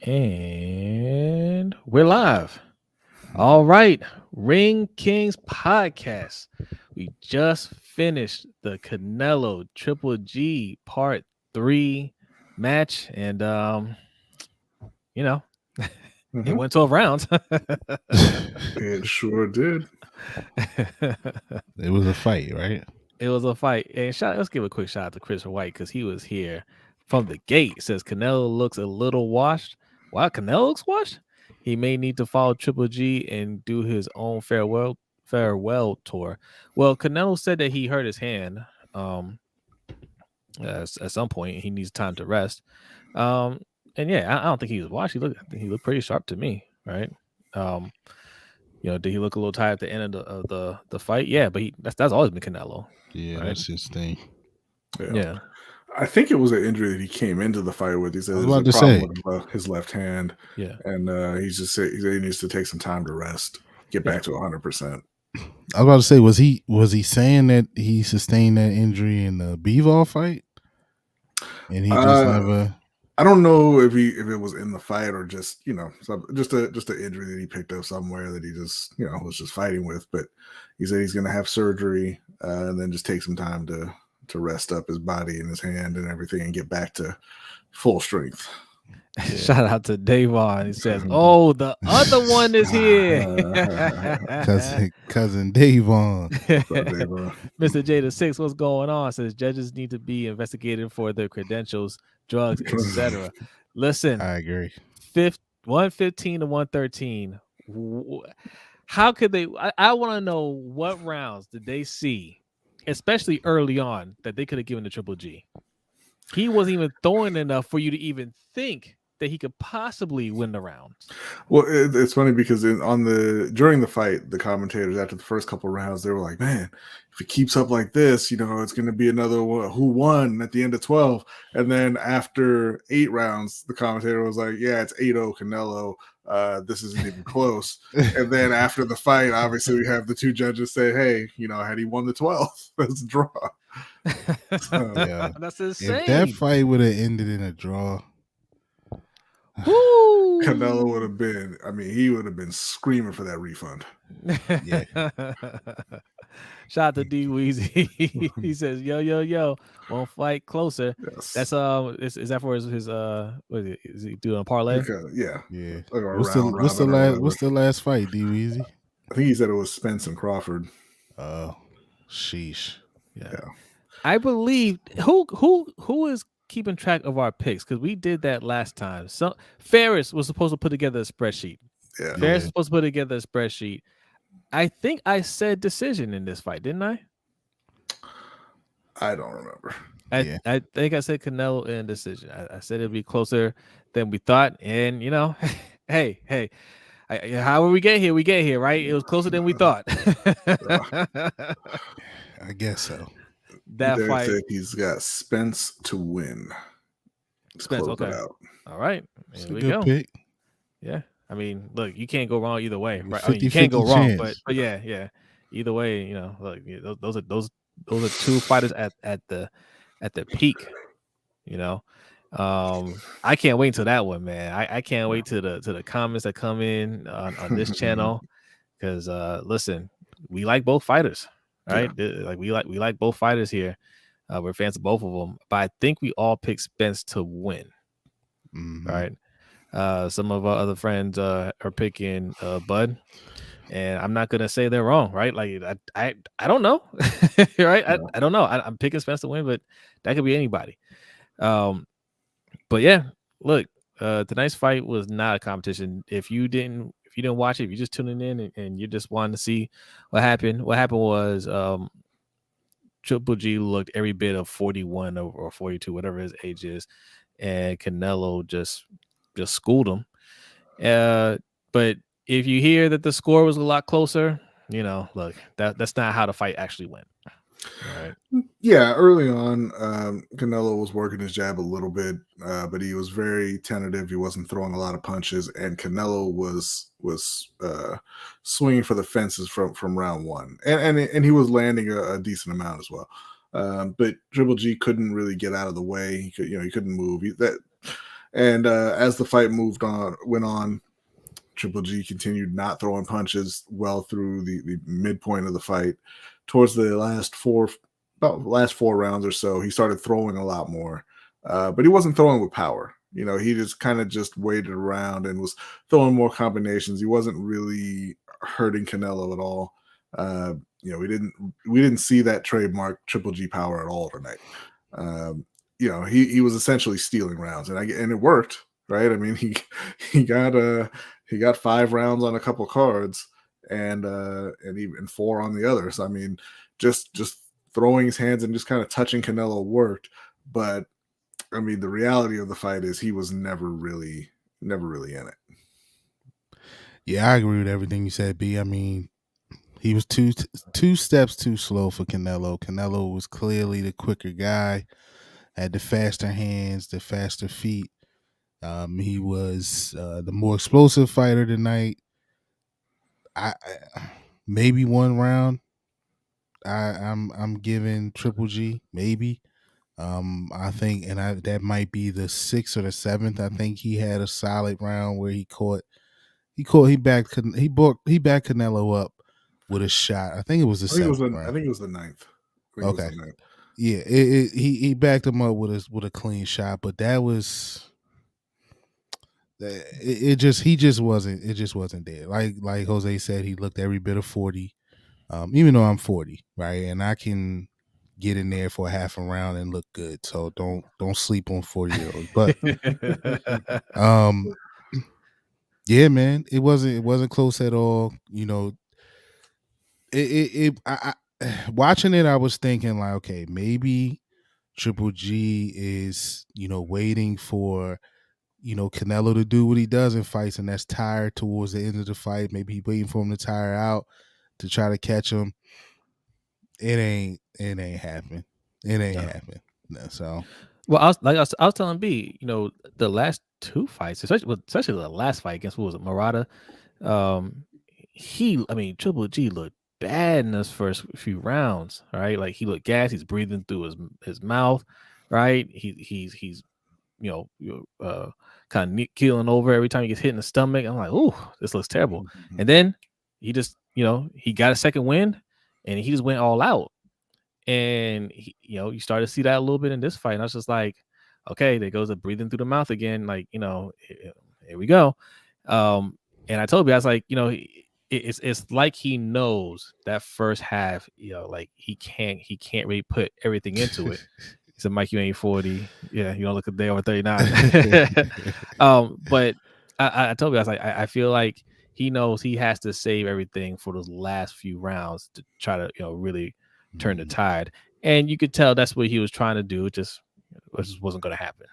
And we're live. All right. Ring Kings podcast. We just finished the Canelo Triple G Part 3 match. And it went 12 rounds. It sure did. It was a fight, right? It was a fight. And let's give a quick shout out to Chris White because he was here from the gate. It says Canelo looks a little washed. Wow, Canelo looks washed? He may need to follow Triple G and do his own farewell tour. Well, Canelo said that he hurt his hand at some point. He needs time to rest. And yeah, I don't think he was washed. I think he looked pretty sharp to me, right? Did he look a little tired at the end of the fight? Yeah, but that's always been Canelo. Yeah, right? That's his thing. Yeah. I think it was an injury that he came into the fight with. He said I was there's about a to problem say. with his left hand. Yeah. And he said he needs to take some time to rest, get back to 100%. I was about to say, was he saying that he sustained that injury in the Bivol fight? And he just never. I don't know if it was in the fight or just just an injury that he picked up somewhere that he just was just fighting with. But he said he's going to have surgery and then just take some time to rest up his body and his hand and everything and get back to full strength. Yeah. Shout out to Davon. He says, "Oh, the other one is here." cousin Davon. Mr. J6, what's going on? Says judges need to be investigated for their credentials, drugs, etc. Listen, I agree. 115 to 113. How could they? I want to know what rounds did they see, especially early on, that they could have given to Triple G. He wasn't even throwing enough for you to even think that he could possibly win the round. Well, it's funny because during the fight, the commentators after the first couple of rounds, they were like, "Man, if it keeps up like this, it's going to be another one. Who won at the end of 12?" And then after 8 rounds, the commentator was like, "Yeah, it's 8-0 Canelo. This isn't even close." And then after the fight, obviously we have the two judges say, "Hey, had he won the 12th, that's a draw." Yeah, that's insane. If that fight would have ended in a draw. Woo! Canelo would have been, he would have been screaming for that refund. Yeah. Shout out to D Weezy. He says, yo, won't fight closer. Yes. That's is that for his what is it? Is he doing a parlay? Yeah. Like what's the last fight, D Weezy? I think he said it was Spence and Crawford. Oh, sheesh. Yeah. I believe who is keeping track of our picks, because we did that last time. So Ferris was supposed to put together a spreadsheet. Yeah. Ferris was supposed to put together a spreadsheet. I think I said decision in this fight, didn't I? I don't remember. I think I said Canelo in decision. I said it'd be closer than we thought, and hey, however we get here, right? It was closer than we thought. I guess so. That fight, he's got Spence to win. Spence, okay. All right, it's a good pick. Yeah, look, you can't go wrong either way, right? You can't go wrong, but yeah. Either way, look, those are two fighters at the peak. I can't wait until that one, man. I can't wait to the comments that come in on this channel, because listen, we like both fighters. Right, yeah. Like we like both fighters here. We're fans of both of them, but I think we all pick Spence to win. Mm-hmm. Right. Some of our other friends are picking Bud, and I'm not gonna say they're wrong. Right. Like I don't know. Right. Yeah. I don't know. I'm picking Spence to win, but that could be anybody. But yeah, look, tonight's fight was not a competition. If you didn't watch it, if you're just tuning in and you just wanted to see what happened was Triple G looked every bit of 41 or 42, whatever his age is, and Canelo just schooled him. But if you hear that the score was a lot closer, look, that's not how the fight actually went. Right. Yeah, early on, Canelo was working his jab a little bit, but he was very tentative. He wasn't throwing a lot of punches, and Canelo was swinging for the fences from round one, and he was landing a decent amount as well. But Triple G couldn't really get out of the way. He couldn't move. And as the fight went on, Triple G continued not throwing punches well through the midpoint of the fight. Towards the last four rounds or so, he started throwing a lot more, but he wasn't throwing with power. He just kind of just waited around and was throwing more combinations. He wasn't really hurting Canelo at all. We didn't see that trademark Triple G power at all tonight. He was essentially stealing rounds, and it worked, right? I mean, he got 5 rounds on a couple cards, and even 4 on the others. I mean, just throwing his hands and just kind of touching Canelo worked, but I mean, the reality of the fight is he was never really in it. Yeah, I agree with everything you said, B. I mean, he was two steps too slow for Canelo. Canelo was clearly the quicker guy, had the faster hands, the faster feet. He was the more explosive fighter tonight. I maybe one round. I'm giving Triple G maybe. I think, that might be the 6th or the 7th. I think he had a solid round where he backed Canelo up with a shot. I think it was the 7th round. I think it was the 9th. Okay. Yeah, he backed him up with a clean shot, but that was he just wasn't there. Like Jose said, he looked every bit of 40. Even though I'm 40, right, and I can get in there for a half a round and look good. So don't sleep on 40-year-olds. But yeah, man, it wasn't close at all. Watching it, I was thinking like, okay, maybe Triple G is waiting for Canelo to do what he does in fights, and that's tire towards the end of the fight. Maybe he's waiting for him to tire out to try to catch him. It ain't happening. It ain't happening. No, so, well, I was telling B, the last 2 fights, especially the last fight against, what was it, Murata? Triple G looked bad in those first few rounds, right? Like, he looked gassed. He's breathing through his mouth, right? He's kind of keeling over every time he gets hit in the stomach. I'm like, ooh, this looks terrible. Mm-hmm. And then he just, he got a second win, and he just went all out. And you started to see that a little bit in this fight. And I was just like, okay, there goes the breathing through the mouth again. Like, here we go. And I told you, I was like, it's like he knows that first half, like he can't really put everything into it. He said, Mike, you ain't 40. Yeah, you don't look a day over 39. But I told you, I was like, I feel like he knows he has to save everything for those last few rounds to try to, really turn the tide. And you could tell that's what he was trying to do. It just wasn't going to happen.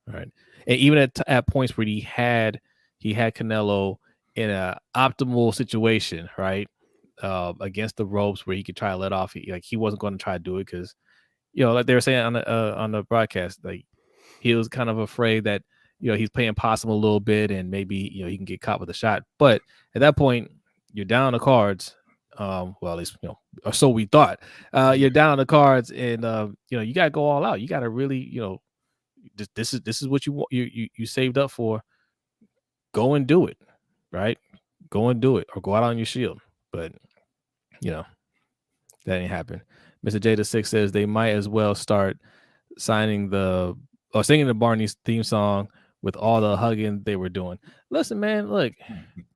Right. And even at points where he had Canelo in an optimal situation, right, against the ropes where he could try to let off, he wasn't going to try to do it because, like they were saying on the broadcast, like he was kind of afraid that he's playing possum a little bit and maybe he can get caught with a shot. But at that point, you're down the cards. Well, at least or so we thought. You're down on the cards, and you gotta go all out. You gotta really, this is what you want. You saved up for. Go and do it, right? Go and do it, or go out on your shield. But that ain't happen. Mr. Jada6 says they might as well start singing the Barney's theme song with all the hugging they were doing. Listen, man, look.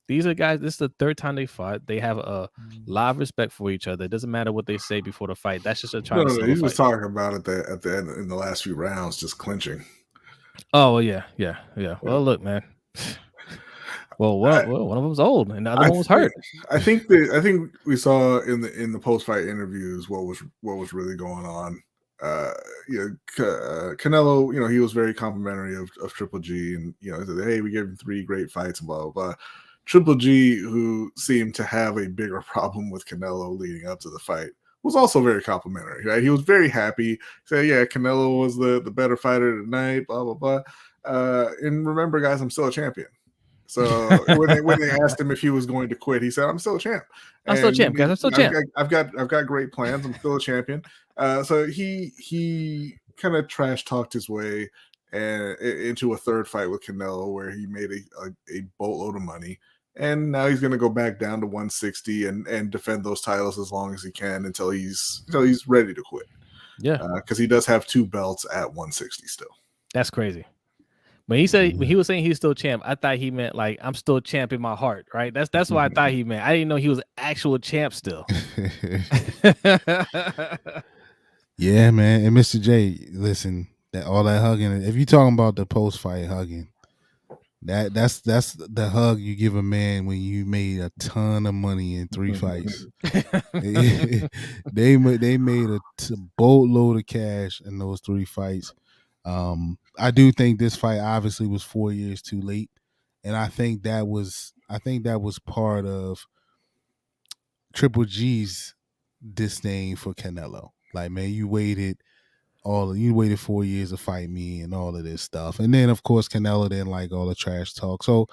These are guys, this is the 3rd time they fought. They have a lot of respect for each other. It doesn't matter what they say before the fight. That's just a trying to he was talking about it at the end in the last few rounds, just clinching. Oh, yeah. Well, look, man. Well, one of them's old and the other one was hurt. I think we saw in the post-fight interviews what was really going on. Canelo, he was very complimentary of Triple G, and he said, hey, we gave him 3 great fights and blah blah blah. Triple G, who seemed to have a bigger problem with Canelo leading up to the fight, was also very complimentary, right? He was very happy. Said, yeah, Canelo was the better fighter tonight, blah, blah, blah. And remember, guys, I'm still a champion. So when they asked him if he was going to quit, he said, I'm still a champ. I'm still a champ, guys. I'm still a champ. I've got great plans. I'm still a champion. So he kind of trash talked his way and into a third fight with Canelo where he made a boatload of money. And now he's going to go back down to 160 and defend those titles as long as he can until he's ready to quit. Yeah, because he does have 2 belts at 160 still. That's crazy. When he said when he was saying he's still champ, I thought he meant like I'm still champ in my heart, right? That's what I thought he meant. I didn't know he was actual champ still. Yeah, man. And Mr. J, listen, that all that hugging. If you're talking about the post fight hugging, that's the hug you give a man when you made a ton of money in 3 fights. They made a boatload of cash in those 3 fights. I do think this fight obviously was 4 years too late, and I think that was part of Triple G's disdain for Canelo. Like, man, you waited 4 years to fight me and all of this stuff, and then of course Canelo didn't like all the trash talk. So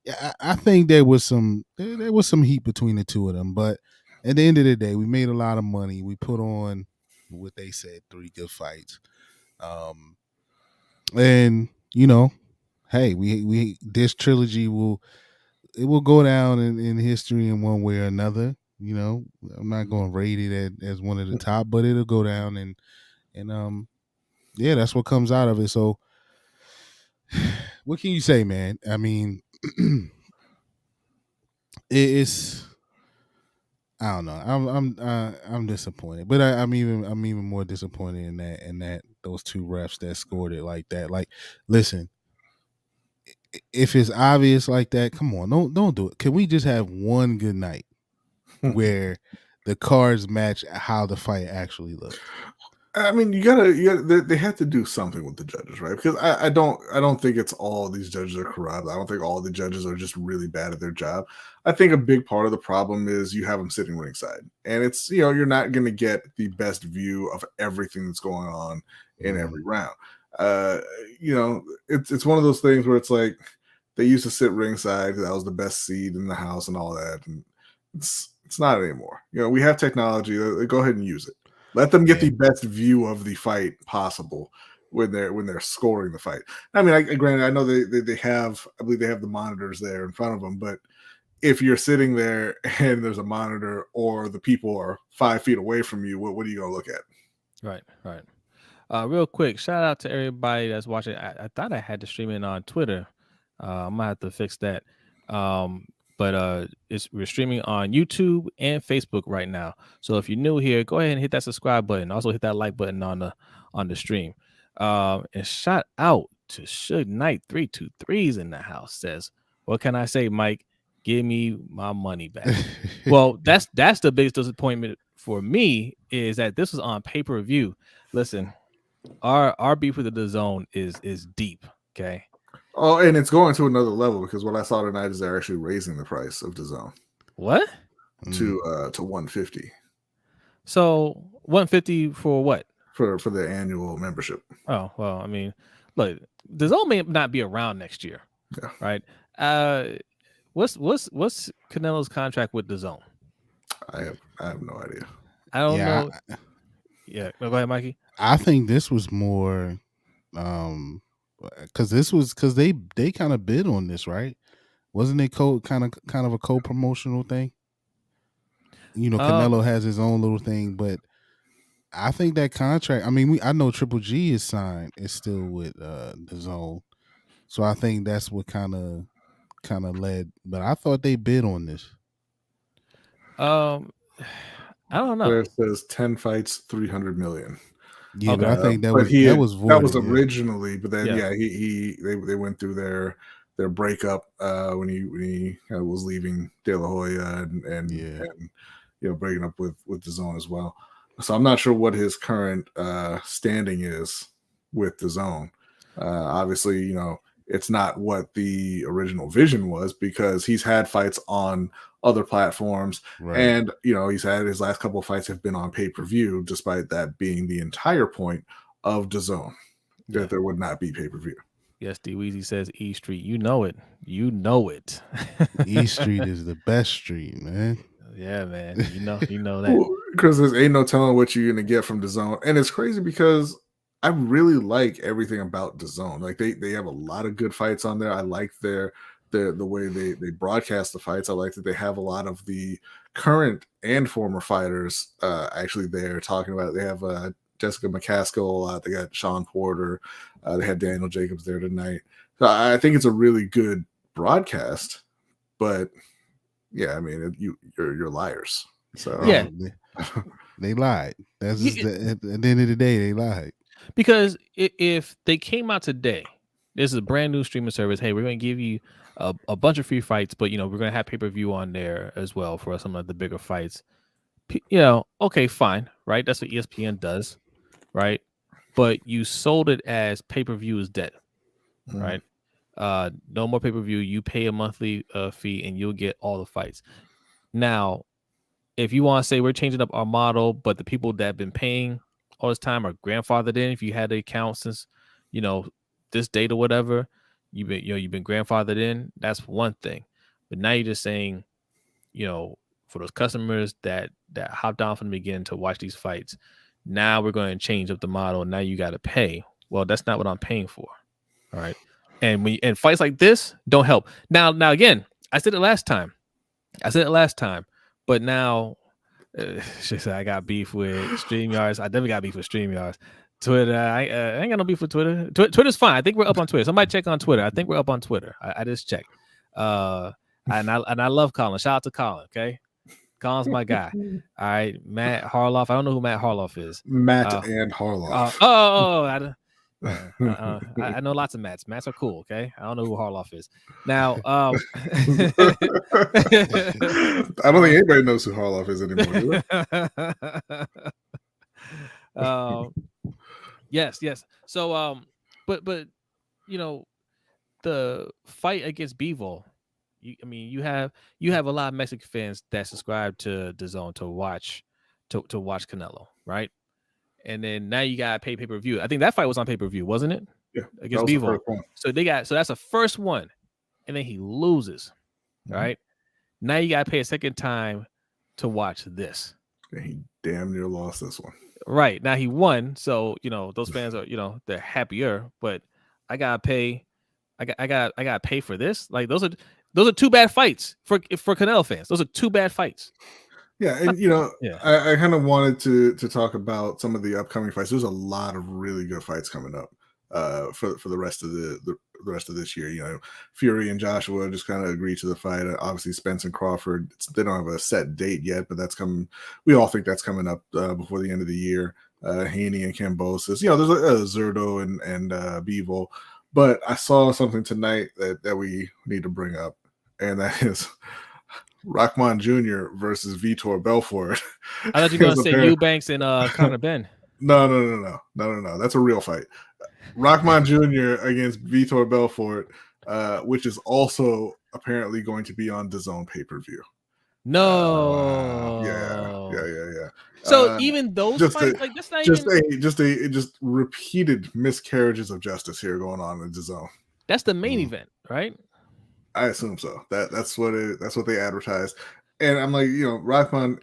yeah, I think there was some heat between the two of them. But at the end of the day, we made a lot of money. We put on what they said 3 good fights. And hey, we this trilogy will go down in history in one way or another. I'm not going to rate it as one of the top, but it'll go down, and yeah, that's what comes out of it. So what can you say, man? I mean, it's I don't know. I'm disappointed, but I'm even more disappointed in that those 2 refs that scored it like that. Like, listen, if it's obvious like that, come on, don't do it. Can we just have one good night where the cards match how the fight actually looks? I mean, they have to do something with the judges, right? Because I don't think it's all these judges are corrupt. I don't think all the judges are just really bad at their job. I think a big part of the problem is you have them sitting ringside, and it's you're not going to get the best view of everything that's going on in every round. It's one of those things where it's like they used to sit ringside. That was the best seat in the house and all that, and it's not anymore. We have technology. Go ahead and use it. Let them get the best view of the fight possible when they're scoring the fight. I mean, granted, I know they have, I believe they have the monitors there in front of them, but if you're sitting there and there's a monitor or the people are 5 feet away from you, what are you gonna look at? Right. Real quick, shout out to everybody that's watching. I thought I had to stream it on Twitter. I might have to fix that. But we're streaming on YouTube and Facebook right now. So if you're new here, go ahead and hit that subscribe button. Also hit that like button on the stream. And shout out to Suge Knight 323's in the house. Says, what can I say, Mike? Give me my money back. Well, that's the biggest disappointment for me, is that this was on pay-per-view. Listen, our beef with the DAZN is deep. Okay. Oh, and it's going to another level, because what I saw tonight is they're actually raising the price of DAZN. What? To 150. So 150 for what? For the annual membership. Oh, well, I mean, look, DAZN may not be around next year. Yeah. Right. What's Canelo's contract with DAZN? I have no idea. I don't know. Yeah. Go ahead, Mikey. I think this was more because they kind of bid on this, right? Wasn't it kind of a co-promotional thing? Canelo has his own little thing, but I think that contract. I mean, I know Triple G is still with DAZN, so I think that's what kind of led. But I thought they bid on this. I don't know. Where it says 10 fights, $300 million. Yeah, okay. But I think that was voided, that was originally, but then they went through their breakup when he was leaving De La Hoya and breaking up with DAZN as well. So I'm not sure what his current standing is with DAZN. Obviously, it's not what the original vision was, because he's had fights on other platforms, right. And he's had his last couple of fights have been on pay-per-view, despite that being the entire point of DAZN, that there would not be pay-per-view. Yes, D Weezy says E Street. You know it. E Street is the best street, man. Yeah, man. You know that. Because there ain't no telling what you're gonna get from DAZN, and it's crazy because I really like everything about DAZN. Like they have a lot of good fights on there. I like the way they broadcast the fights. I like that they have a lot of the current and former fighters actually there talking about it. They have Jessica McCaskill, they got Sean Porter, they had Daniel Jacobs there tonight. So I think it's a really good broadcast. But yeah, I mean, you're liars. So Yeah. They lied. That's just at the end of the day, they lied. Because if they came out today, this is a brand new streaming service. Hey, we're going to give you a bunch of free fights, but we're going to have pay-per-view on there as well for some of the bigger fights. Okay, fine, right? That's what ESPN does, right? But you sold it as pay-per-view is dead, right? No more pay-per-view. You pay a monthly fee and you'll get all the fights. Now, if you want to say we're changing up our model, but the people that have been paying all this time are grandfathered in, if you had the account since this date or whatever, you've been grandfathered in, that's one thing. But now you're just saying, for those customers that hopped on from the beginning to watch these fights, now we're going to change up the model. Now you got to pay. Well, that's not what I'm paying for. All right. And fights like this don't help. Now again, I said it last time, but now I got beef with StreamYards. I definitely got beef with StreamYards. Twitter, I ain't got no beef with Twitter. Twitter's fine. I think we're up on Twitter. Somebody check on Twitter. I think we're up on Twitter. I just checked. And I love Colin. Shout out to Colin. Okay, Colin's my guy. All right, Matt Harloff. I don't know who Matt Harloff is. Matt and Harloff. I know lots of Matts. Matts are cool. Okay, I don't know who Harloff is. Now, I don't think anybody knows who Harloff is anymore. Yes. So, but the fight against Bivol, you have a lot of Mexican fans that subscribe to DAZN to watch Canelo, right? And then now you gotta pay pay-per-view. I think that fight was on pay-per-view, wasn't it? Yeah, against Bivol. So that's the first one, and then he loses, right? Now you gotta pay a second time to watch this. And he damn near lost this one. Right. Now he won, so those fans are they're happier, but I gotta pay. I gotta pay for this. Like those are two bad fights for Canelo fans. Those are two bad fights. Yeah, and I kind of wanted to talk about some of the upcoming fights. There's a lot of really good fights coming up for the rest of the rest of this year. Fury and Joshua just kind of agreed to the fight. Obviously, Spence and Crawford, they don't have a set date yet, but that's coming. We all think that's coming up before the end of the year. Haney and Kambosos. There's Zerdo and Bivol. But I saw something tonight that we need to bring up, and that is Rahman Jr. versus Vitor Belfort. I thought you were going to say Eubanks and Conor Benn. No. That's a real fight. Rahman Jr. against Vitor Belfort, which is also apparently going to be on DAZN pay-per-view. No. Yeah. So even those fights, that's not just repeated miscarriages of justice here going on in DAZN. That's the main event, right? I assume so. That's what they advertised, and I'm like, Rahman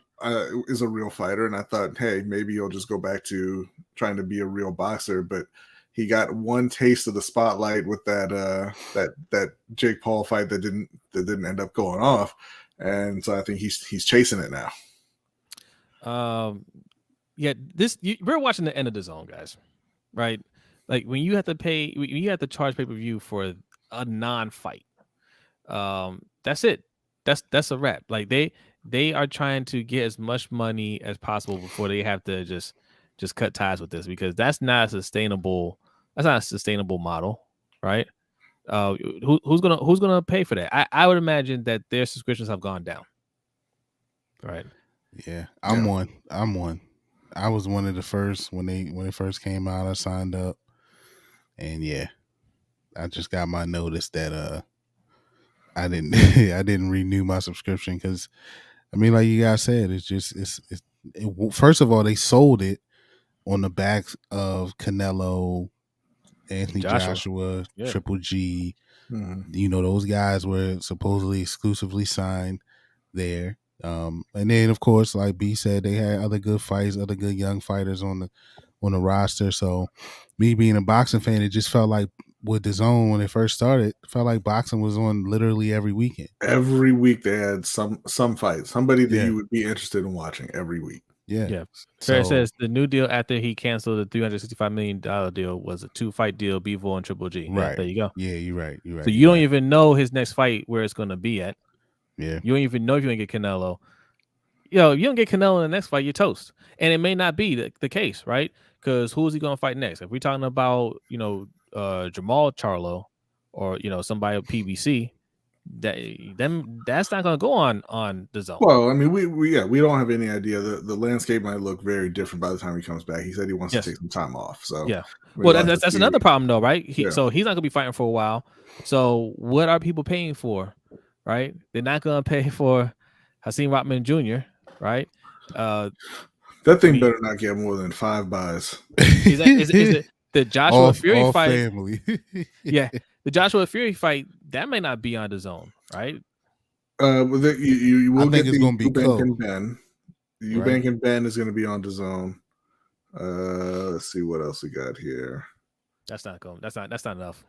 is a real fighter, and I thought, hey, maybe he'll just go back to trying to be a real boxer, but he got one taste of the spotlight with that Jake Paul fight that didn't end up going off, and so I think he's chasing it now. We're watching the end of DAZN, guys, right? Like when you have to charge pay-per-view for a non-fight. That's it. That's a wrap. Like they are trying to get as much money as possible before they have to just cut ties with this, because that's not a sustainable model, right? Who's gonna pay for that? I would imagine that their subscriptions have gone down. Right. Yeah, I'm one. I was one of the first when it first came out. I signed up, and I just got my notice that I didn't renew my subscription because, like you guys said, first of all, they sold it on the backs of Canelo, Anthony Joshua, Triple G. Mm-hmm. Those guys were supposedly exclusively signed there. And then, of course, like B said, they had other good fights, other good young fighters on on the roster. So me being a boxing fan, it just felt like with DAZN when it first started, it felt like boxing was on literally every weekend. Every week they had some fight, somebody that Yeah. you would be interested in watching every week. Yeah. Ferris says the new deal after he canceled the $365 million deal was a 2-fight deal, Bivol and Triple G. Right. Yeah, there you go. Yeah, you're right. You're right. So you don't even know his next fight where it's going to be at. Yeah. You don't even know if you're going to get Canelo. Yo, you don't get Canelo in the next fight, you're toast. And it may not be the case, right? Because who is he going to fight next? If we're talking about, Jamal Charlo or, somebody at PBC, that's not going to go on DAZN. Well, I mean, we don't have any idea. The landscape might look very different by the time he comes back. He said he wants to take some time off. So yeah. Well, that's another problem though, right? So he's not going to be fighting for a while. So what are people paying for, right? They're not going to pay for Hakeem Rottman Jr., right? That thing better not get more than 5 buys. Is it the Joshua Fury all fight? Family. Yeah, the Joshua Fury fight that may not be on DAZN, right? You will get it's going to be Eubank and Ben. Eubank and Ben is going to be on DAZN. Let's see what else we got here. That's not enough.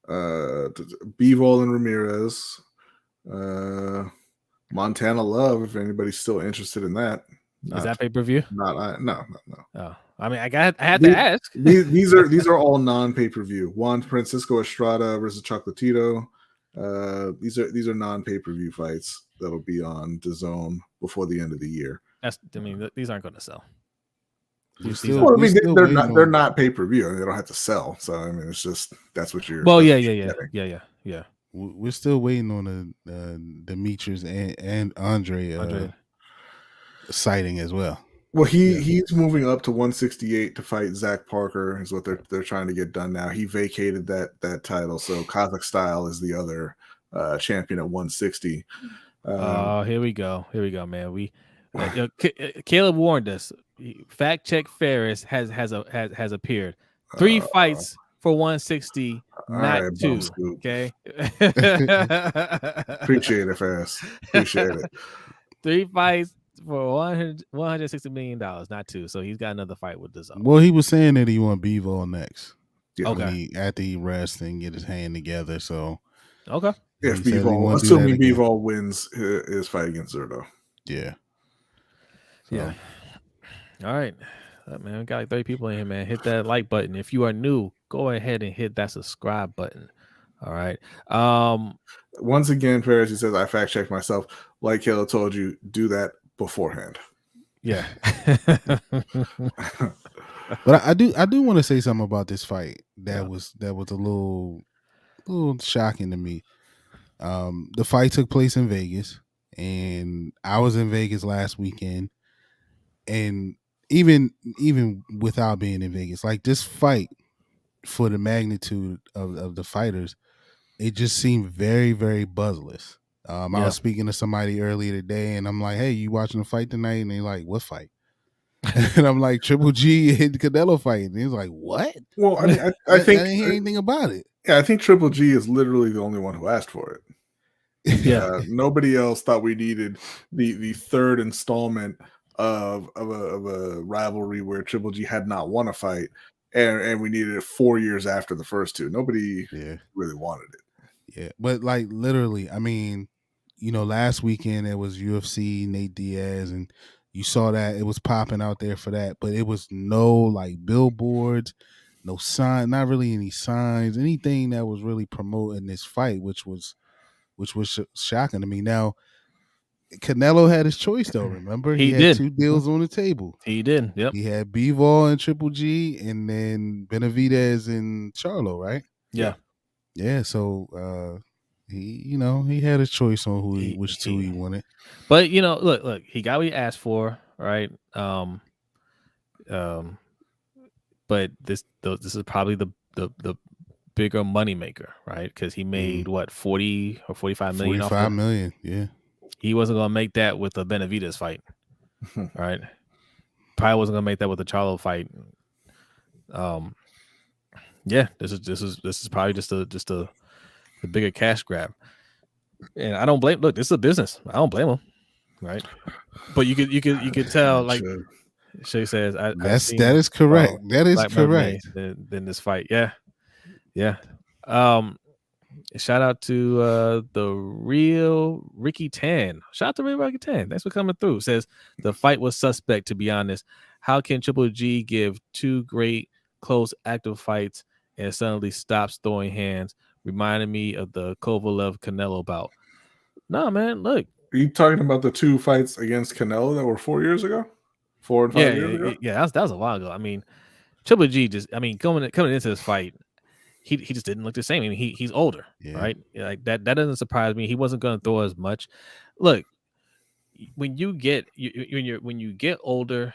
Bivol and Ramirez. Montana Love, if anybody's still interested in that. Is that pay-per-view? No. Oh, I mean, I had to ask. These are all non-pay-per-view. Juan Francisco Estrada versus Chocolatito. These are non-pay-per-view fights that'll be on DAZN before the end of the year. These aren't going to sell. They're not pay-per-view. I mean, they don't have to sell. So I mean, it's just that's what you're. Well, yeah. We're still waiting on the Demetrius and Andre sighting as well. Well, he's moving up to 168 to fight Zach Parker is what they're trying to get done now. He vacated that title, so Kazakh Style is the other champion at 160. Here we go, man. We Caleb warned us. Fact check Ferris has appeared. 3 fights for 160, not right, 2. Okay. Appreciate it, Ferris. Appreciate it. 3 fights for $160 million, not 2. So he's got another fight with DAZN. Well, he was saying that he want Bivol next. Yeah. Okay. After he rests and get his hand together. So okay. If Bivol, assuming Bivol wins his fight against Zerto. Yeah. So. Yeah. All right. Man, we got like 30 people in here, man. Hit that like button. If you are new, go ahead and hit that subscribe button. All right. Once again, Ferris, he says, I fact checked myself. Like Kayla told you, do that beforehand. Yeah. But I do want to say something about this fight that was a little shocking to me. The fight took place in Vegas, and I was in Vegas last weekend, and even without being in Vegas, like this fight, for the magnitude of the fighters, it just seemed very, very buzzless. I was speaking to somebody earlier today, and I'm like, "Hey, you watching the fight tonight?" And they're like, "What fight?" And I'm like, "Triple G and Canelo fight." And he's like, "What?" Well, I mean, I think I didn't hear anything about it. Yeah, I think Triple G is literally the only one who asked for it. Yeah, nobody else thought we needed the third installment of a rivalry where Triple G had not won a fight, and we needed it 4 years after the first two. Nobody really wanted it. Yeah, but like literally, I mean, last weekend it was UFC, Nate Diaz, and you saw that it was popping out there for that, but it was no like billboards, no sign, not really any signs, anything that was really promoting this fight, which was shocking to me. Now, Canelo had his choice though. Remember, he had 2 deals on the table. He did. Yep. He had Bivol and Triple G, and then Benavidez and Charlo, right? Yeah. Yeah. So he had a choice on which two he wanted. But look, he got what he asked for, right? But this is probably the bigger moneymaker, right? Because he made what 40 or 45 million. 45 million, yeah. He wasn't gonna make that with the Benavidez fight, right? Probably wasn't gonna make that with the Charlo fight. Yeah, this is probably just a bigger cash grab, and I don't blame. Look, this is a business. I don't blame him, right? But you could tell, like, Shay says, I've That seen is correct. That is Black Monday correct. than this fight. Yeah. Shout out to the real Ricky Tan. Shout out to real Ricky Tan. Thanks for coming through. Says the fight was suspect, to be honest. How can Triple G give two great close active fights and suddenly stops throwing hands? Reminded me of the Kovalev Canelo bout. Nah, man, look. Are you talking about the 2 fights against Canelo that were 4 years ago? 4 and 5 years ago? Yeah. That was a while ago. I mean, Triple G coming into this fight, he just didn't look the same. I mean, he's older, right? Like that doesn't surprise me. He wasn't going to throw as much. Look, when you get older,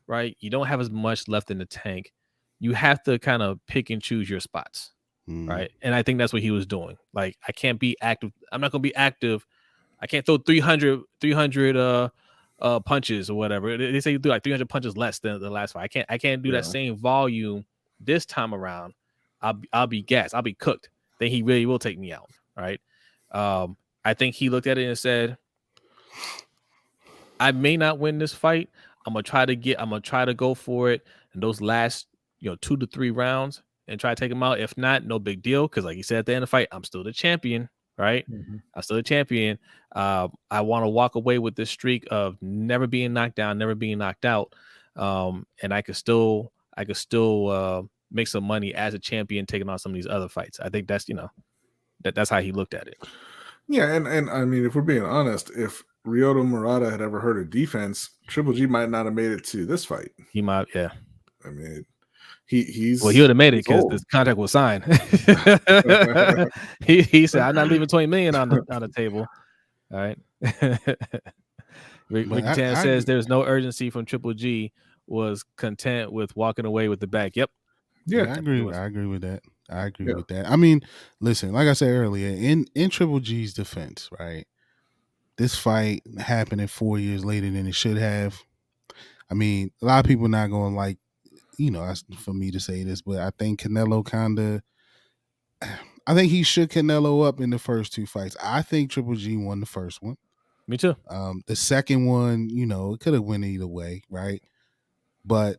right? You don't have as much left in the tank. You have to kind of pick and choose your spots, right? And I think that's what he was doing. Like, I can't be active. I'm not going to be active. I can't throw 300 punches or whatever. They say you do like 300 punches less than the last fight. I can't do that same volume this time around. I'll be gassed. I'll be cooked. Then he really will take me out, right? I think he looked at it and said, I may not win this fight. I'm gonna try to go for it in those last 2 to 3 rounds and try to take him out. If not, no big deal. Because like you said at the end of the fight, I'm still the champion, right? Mm-hmm. I'm still the champion. I want to walk away with this streak of never being knocked down, never being knocked out, and I could still make some money as a champion taking on some of these other fights. I think that's that's how he looked at it. Yeah, and I mean, if we're being honest, if Ryota Murata had ever heard of defense, Triple G might not have made it to this fight. He might, yeah. I mean, he would have made it because this contract was signed. he said, "I'm not leaving $20 million on the table." All right. Ricky Tan says there's no urgency from Triple G. Was content with walking away with the bag. Yep. Yeah, I agree with that. I agree with that. I mean, listen, like I said earlier, in Triple G's defense, right? This fight happening 4 years later than it should have. I mean, a lot of people not going to like, for me to say this, but I think Canelo I think he shook Canelo up in the first 2 fights. I think Triple G won the first one. Me too. The second one, it could have went either way, right? But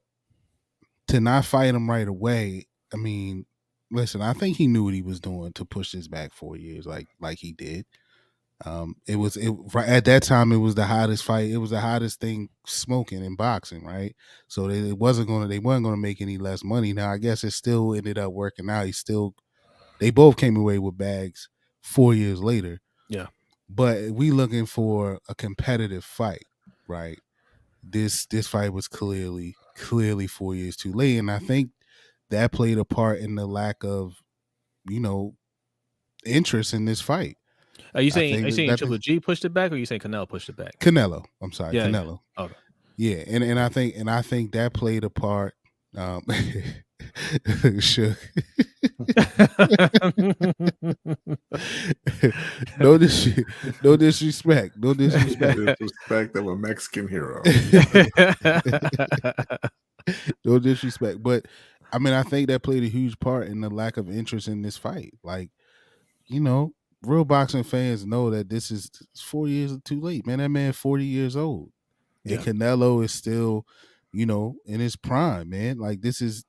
to not fight him right away, I mean, listen, I think he knew what he was doing to push this back 4 years, like he did. At that time it was the hottest fight. It was the hottest thing smoking in boxing, right? So they weren't going to make any less money. Now I guess it still ended up working out. They both came away with bags 4 years later. Yeah. But we looking for a competitive fight, right? This fight was clearly 4 years too late, and I think that played a part in the lack of, interest in this fight. Are you saying Triple G pushed it back, or are you saying Canelo pushed it back? Canelo. I'm sorry, yeah, Canelo. Yeah. Okay. Yeah, and I think that played a part. Sure. No disrespect. Disrespect of a Mexican hero. No disrespect, but I mean, I think that played a huge part in the lack of interest in this fight. Like, real boxing fans know that this is 4 years too late, man. That man 40 years old. And Canelo is still, in his prime, man. Like this is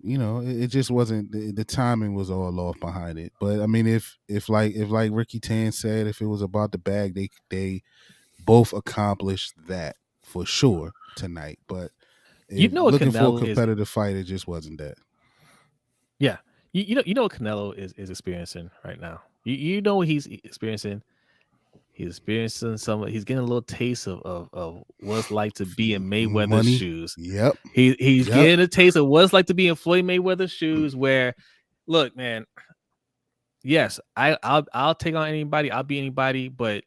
it just wasn't, the timing was all off behind it. But I mean, if like Ricky Tan said, if it was about the bag, they both accomplished that for sure tonight. But looking for a competitive fight, it just wasn't that. Yeah. You know what Canelo is experiencing right now. You know what he's experiencing. He's experiencing he's getting a little taste of what it's like to be in Mayweather's shoes. Yep. He's getting a taste of what it's like to be in Floyd Mayweather's shoes, where, look, man, yes, I'll take on anybody, I'll be anybody, but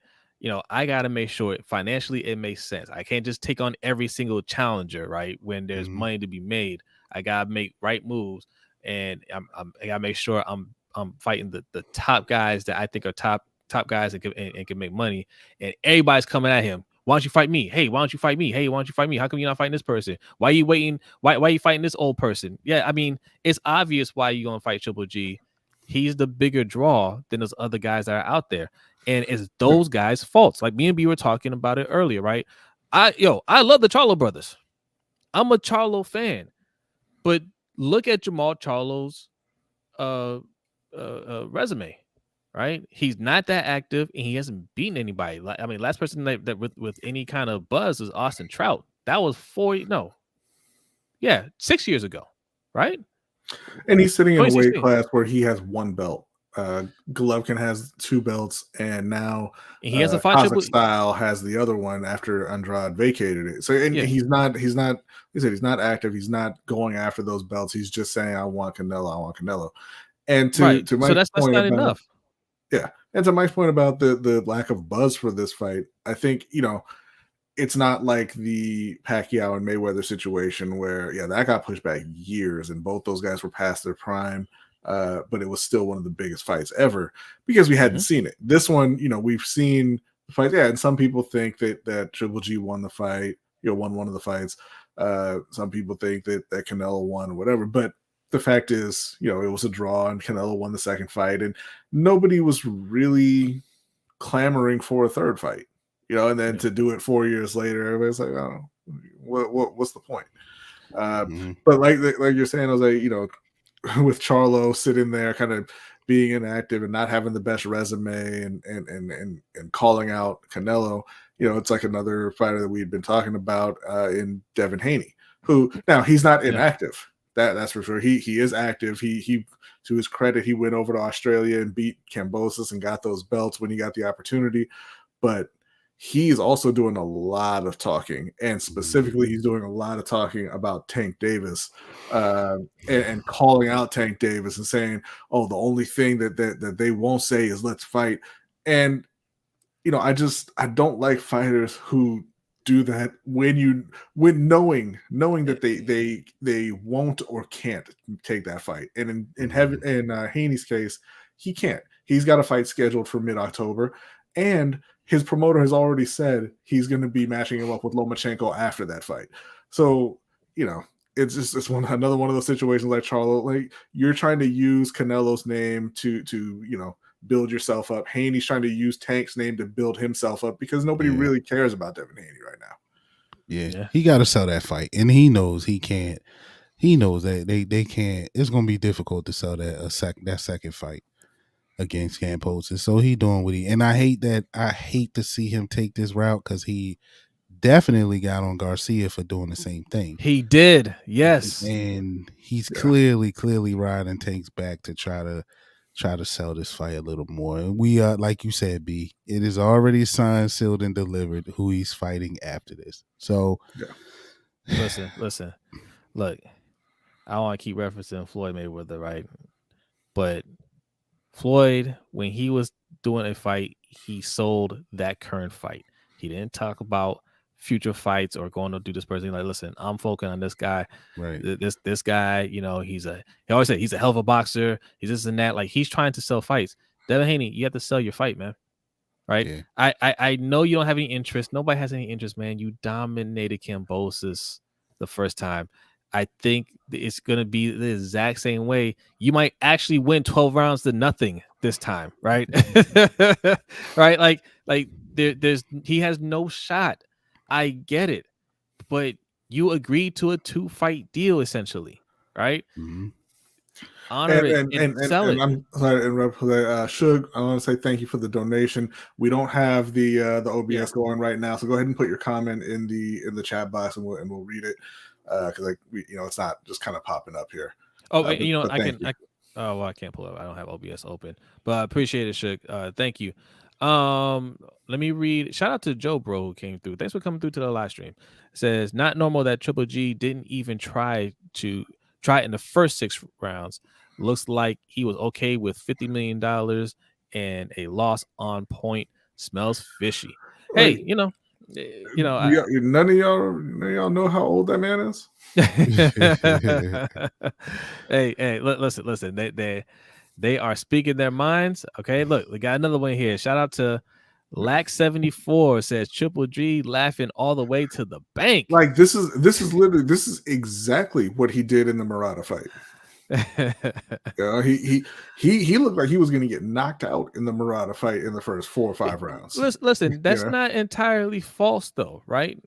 I gotta make sure financially it makes sense. I can't just take on every single challenger, right? When there's money to be made, I gotta make right moves, and I gotta make sure I'm fighting the top guys that I think are top guys and can make money, and everybody's coming at him. Why don't you fight me? Hey, why don't you fight me? Hey, why don't you fight me? How come you're not fighting this person? Why are you waiting? Why are you fighting this old person? Yeah, I mean, it's obvious why you're gonna fight Triple G. He's the bigger draw than those other guys that are out there, and it's those guys' faults. Like me and B were talking about it earlier, right? I love the Charlo brothers. I'm a Charlo fan, but look at Jamal Charlo's resume, right? He's not that active, and he hasn't beaten anybody. I mean, last person that with any kind of buzz was Austin Trout. That was 6 years ago, right? And he's sitting in a weight 2016. class where he has one belt. Golovkin has 2 belts, and now And he hasn't fought Kazakh Style has the other one after Andrade vacated it. So, and he's not. He said he's not active. He's not going after those belts. He's just saying, "I want Canelo. I want Canelo." And to Mike's so that's point not about, enough. Yeah, and to Mike's point about the lack of buzz for this fight, I think it's not like the Pacquiao and Mayweather situation where that got pushed back years, and both those guys were past their prime. But it was still one of the biggest fights ever because we hadn't seen it. This one, we've seen the fight. Yeah, and some people think that Triple G won the fight, won one of the fights. Some people think that Canelo won or whatever. But the fact is, it was a draw and Canelo won the second fight, and nobody was really clamoring for a third fight. And then to do it 4 years later, everybody's like, oh, what's the point? But like you're saying, Jose, with Charlo sitting there kind of being inactive and not having the best resume and calling out Canelo, it's like another fighter that we've been talking about in Devin Haney, who now he's not inactive. That's for sure. He is active. He to his credit, he went over to Australia and beat Kambosos and got those belts when he got the opportunity. But he's also doing a lot of talking, and specifically he's doing a lot of talking about Tank Davis and calling out Tank Davis and saying, oh, the only thing that they won't say is let's fight. And I don't like fighters who do that when knowing that they won't or can't take that fight. And in Haney's case, he can't. He's got a fight scheduled for mid-October, and his promoter has already said he's going to be matching him up with Lomachenko after that fight. So, it's another one of those situations like Charlo, like you're trying to use Canelo's name to build yourself up. Haney's trying to use Tank's name to build himself up because nobody really cares about Devin Haney right now. Yeah. He got to sell that fight, and he knows he can't. He knows that they can't. It's going to be difficult to sell that second fight against Kambosos. So he doing what he, and I hate to see him take this route because he definitely got on Garcia for doing the same thing. He did, yes, and he's clearly riding Tank's back to try to sell this fight a little more. And we like you said, B, it is already signed, sealed, and delivered who he's fighting after this. So listen, look, I don't want to keep referencing Floyd Mayweather, right? But Floyd, when he was doing a fight, he sold that current fight. He didn't talk about future fights or going to do this person. Like, listen, I'm focusing on this guy. Right. This guy, he always said he's a hell of a boxer. He's this and that. Like, he's trying to sell fights. Devin Haney, you have to sell your fight, man. Right? Yeah. I know you don't have any interest. Nobody has any interest, man. You dominated Kambosos the first time. I think it's going to be the exact same way. You might actually win 12 rounds to nothing this time, right? Right? Like he has no shot. I get it. But you agreed to a 2-fight deal, essentially, right? Mm-hmm. Honor it and sell it. I'm sorry to interrupt. Shug, I want to say thank you for the donation. We don't have the OBS going right now, so go ahead and put your comment in the chat box, and we'll read it. Because it's not just kind of popping up here. Oh, I can't pull it up. I don't have OBS open, but I appreciate it, Shug. Thank you. Let me read. Shout out to Joe Bro who came through. Thanks for coming through to the live stream. It says, not normal that Triple G didn't even try in the first 6 rounds. Looks like he was okay with $50 million and a loss on point. Smells fishy. Hey, none of y'all know how old that man is. Hey, listen. They are speaking their minds. Okay, look, we got another one here. Shout out to Lack74 says Triple G laughing all the way to the bank. Like this is exactly what he did in the Murata fight. He looked like he was going to get knocked out in the Murata fight in the first 4 or 5 rounds. Listen, that's not entirely false though, right?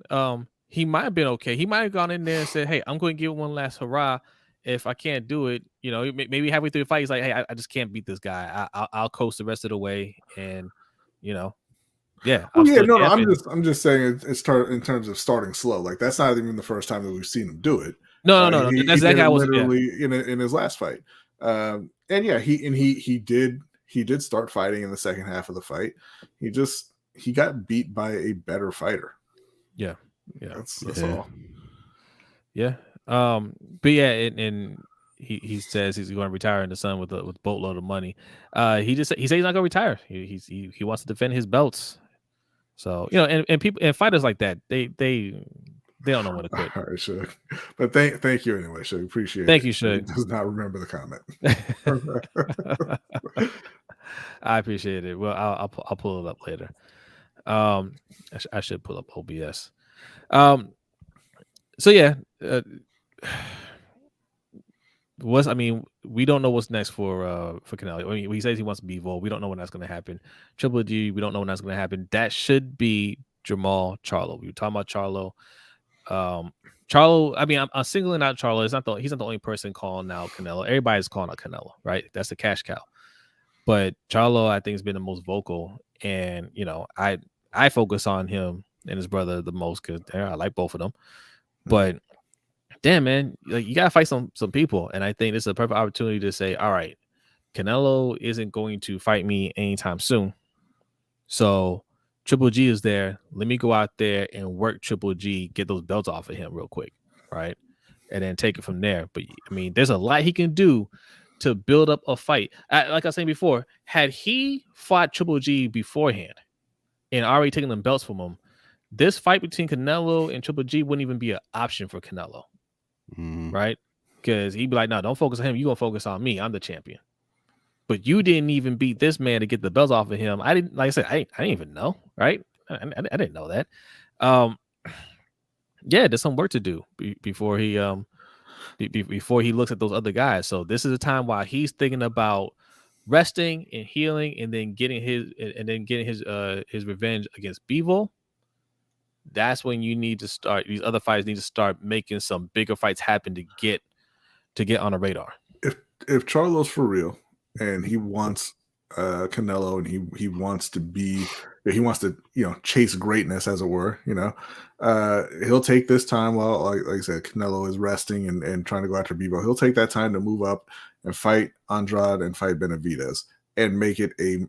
He might have been okay. He might have gone in there and said, "Hey, I'm going to give one last hurrah. If I can't do it, maybe halfway through the fight, he's like, hey, I just can't beat this guy. I'll coast the rest of the way, and yeah, I'm just saying it's in terms of starting slow. Like that's not even the first time that we've seen him do it. No. That's he exactly did how literally in his last fight. And yeah, he did start fighting in the second half of the fight. He got beat by a better fighter. Yeah. That's all. Yeah. But yeah, and he says he's going to retire in the sun with a boatload of money. He said he's not going to retire. He wants to defend his belts. So and people and fighters like that, they don't know when to quit. All right, Shug. But thank you anyway, Shug. Appreciate it. Thank you, Shug. Does not remember the comment. I appreciate it. Well, I'll pull it up later. I should pull up OBS. So yeah, we don't know what's next for Canelo. I mean, he says he wants to be Vol. We don't know when that's going to happen. Triple G, we don't know when that's going to happen. That should be Jamal Charlo. We were talking about Charlo. Charlo, I mean, I'm singling out Charlo. He's not the only person calling out Canelo. Everybody's calling out Canelo, right? That's the cash cow. But Charlo, I think, has been the most vocal, and I focus on him and his brother the most because I like both of them. But damn, man, like you gotta fight some people, and I think this is a perfect opportunity to say, all right, Canelo isn't going to fight me anytime soon, so Triple G is there. Let me go out there and work Triple G, get those belts off of him real quick, right, and then take it from there. But I mean, there's a lot he can do to build up a fight. Like I was saying before, had he fought Triple G beforehand and already taken them belts from him, this fight between Canelo and Triple G wouldn't even be an option for Canelo. Right? Because he'd be like, no, don't focus on him. You're going to focus on me. I'm the champion. But you didn't even beat this man to get the belts off of him. I didn't, like I said, I didn't even know, right? I didn't know that. Yeah, there's some work to do before he looks at those other guys. So this is a time while he's thinking about resting and healing and then getting his revenge against Bivol. That's when you need to start. These other fights need to start making some bigger fights happen to get on the radar. If Charlo's for real and he wants Canelo and he wants to chase greatness, as it were, he'll take this time while, like I said, Canelo is resting and trying to go after Bivol. He'll take that time to move up and fight Andrade and fight Benavidez and make it a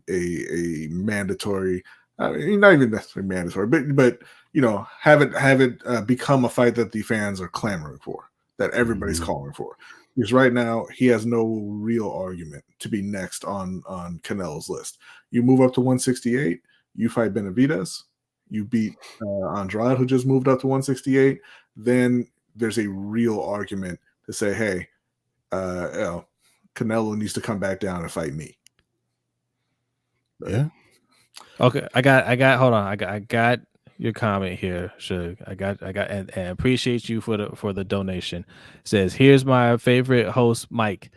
mandatory. I mean, not even necessarily mandatory, but have it become a fight that the fans are clamoring for, that everybody's calling for. Because right now he has no real argument to be next on Canelo's list. You move up to 168, you fight Benavidez, you beat Andrade, who just moved up to 168. Then there's a real argument to say, hey, Canelo needs to come back down and fight me. Yeah. Okay, I got your comment here, Shug. I got and appreciate you for the donation. It says, here's my favorite host, Mike.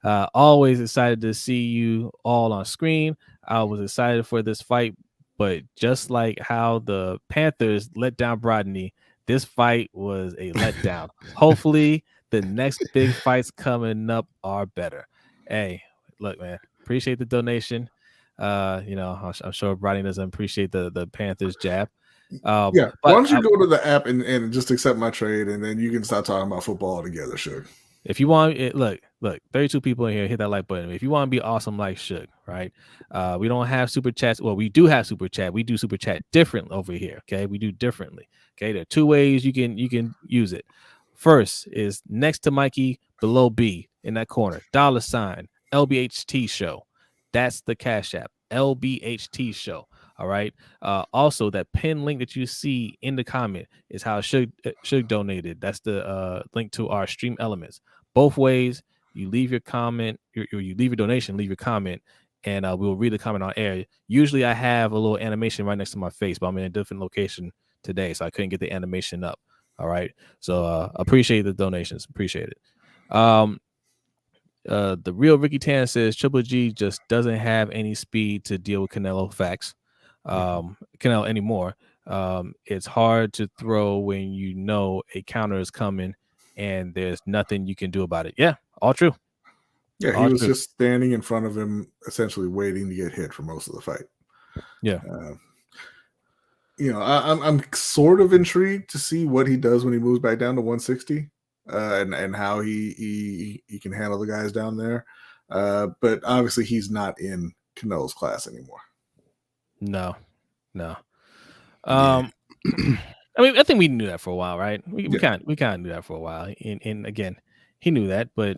Always excited to see you all on screen. I was excited for this fight, but just like how the Panthers let down Brodny, this fight was a letdown. Hopefully the next big fights coming up are better. Hey, look, man, appreciate the donation. I'm sure Brodny doesn't appreciate the Panthers jab. Why don't you go to the app and just accept my trade, and then you can stop talking about football altogether, Shug. If you want it, look, 32 people in here, hit that like button. If you want to be awesome like Shug, right? We don't have super chats. Well, we do have super chat. We do super chat different over here. Okay, we do differently. Okay, there are two ways you can use it. First is next to Mikey, below B in that corner, $ LBHTShow. That's the Cash App, LBHTShow. All right. Also, that pin link that you see in the comment is how Shug donated. That's the link to our stream elements. Both ways, you leave your comment, you leave your donation, leave your comment, and we'll read the comment on air. Usually, I have a little animation right next to my face, but I'm in a different location today, so I couldn't get the animation up. All right. So appreciate the donations. Appreciate it. The real Ricky Tan says Triple G just doesn't have any speed to deal with Canelo. Facts. Canelo anymore. It's hard to throw when you know a counter is coming and there's nothing you can do about it. Yeah, all true. Yeah, he All was true. just standing in front of him, essentially waiting to get hit for most of the fight. Yeah. I'm sort of intrigued to see what he does when he moves back down to 160, and how he can handle the guys down there. But obviously, he's not in Canelo's class anymore. No. I mean, I think we knew that for a while, right? We kind of knew that for a while. And again, he knew that. But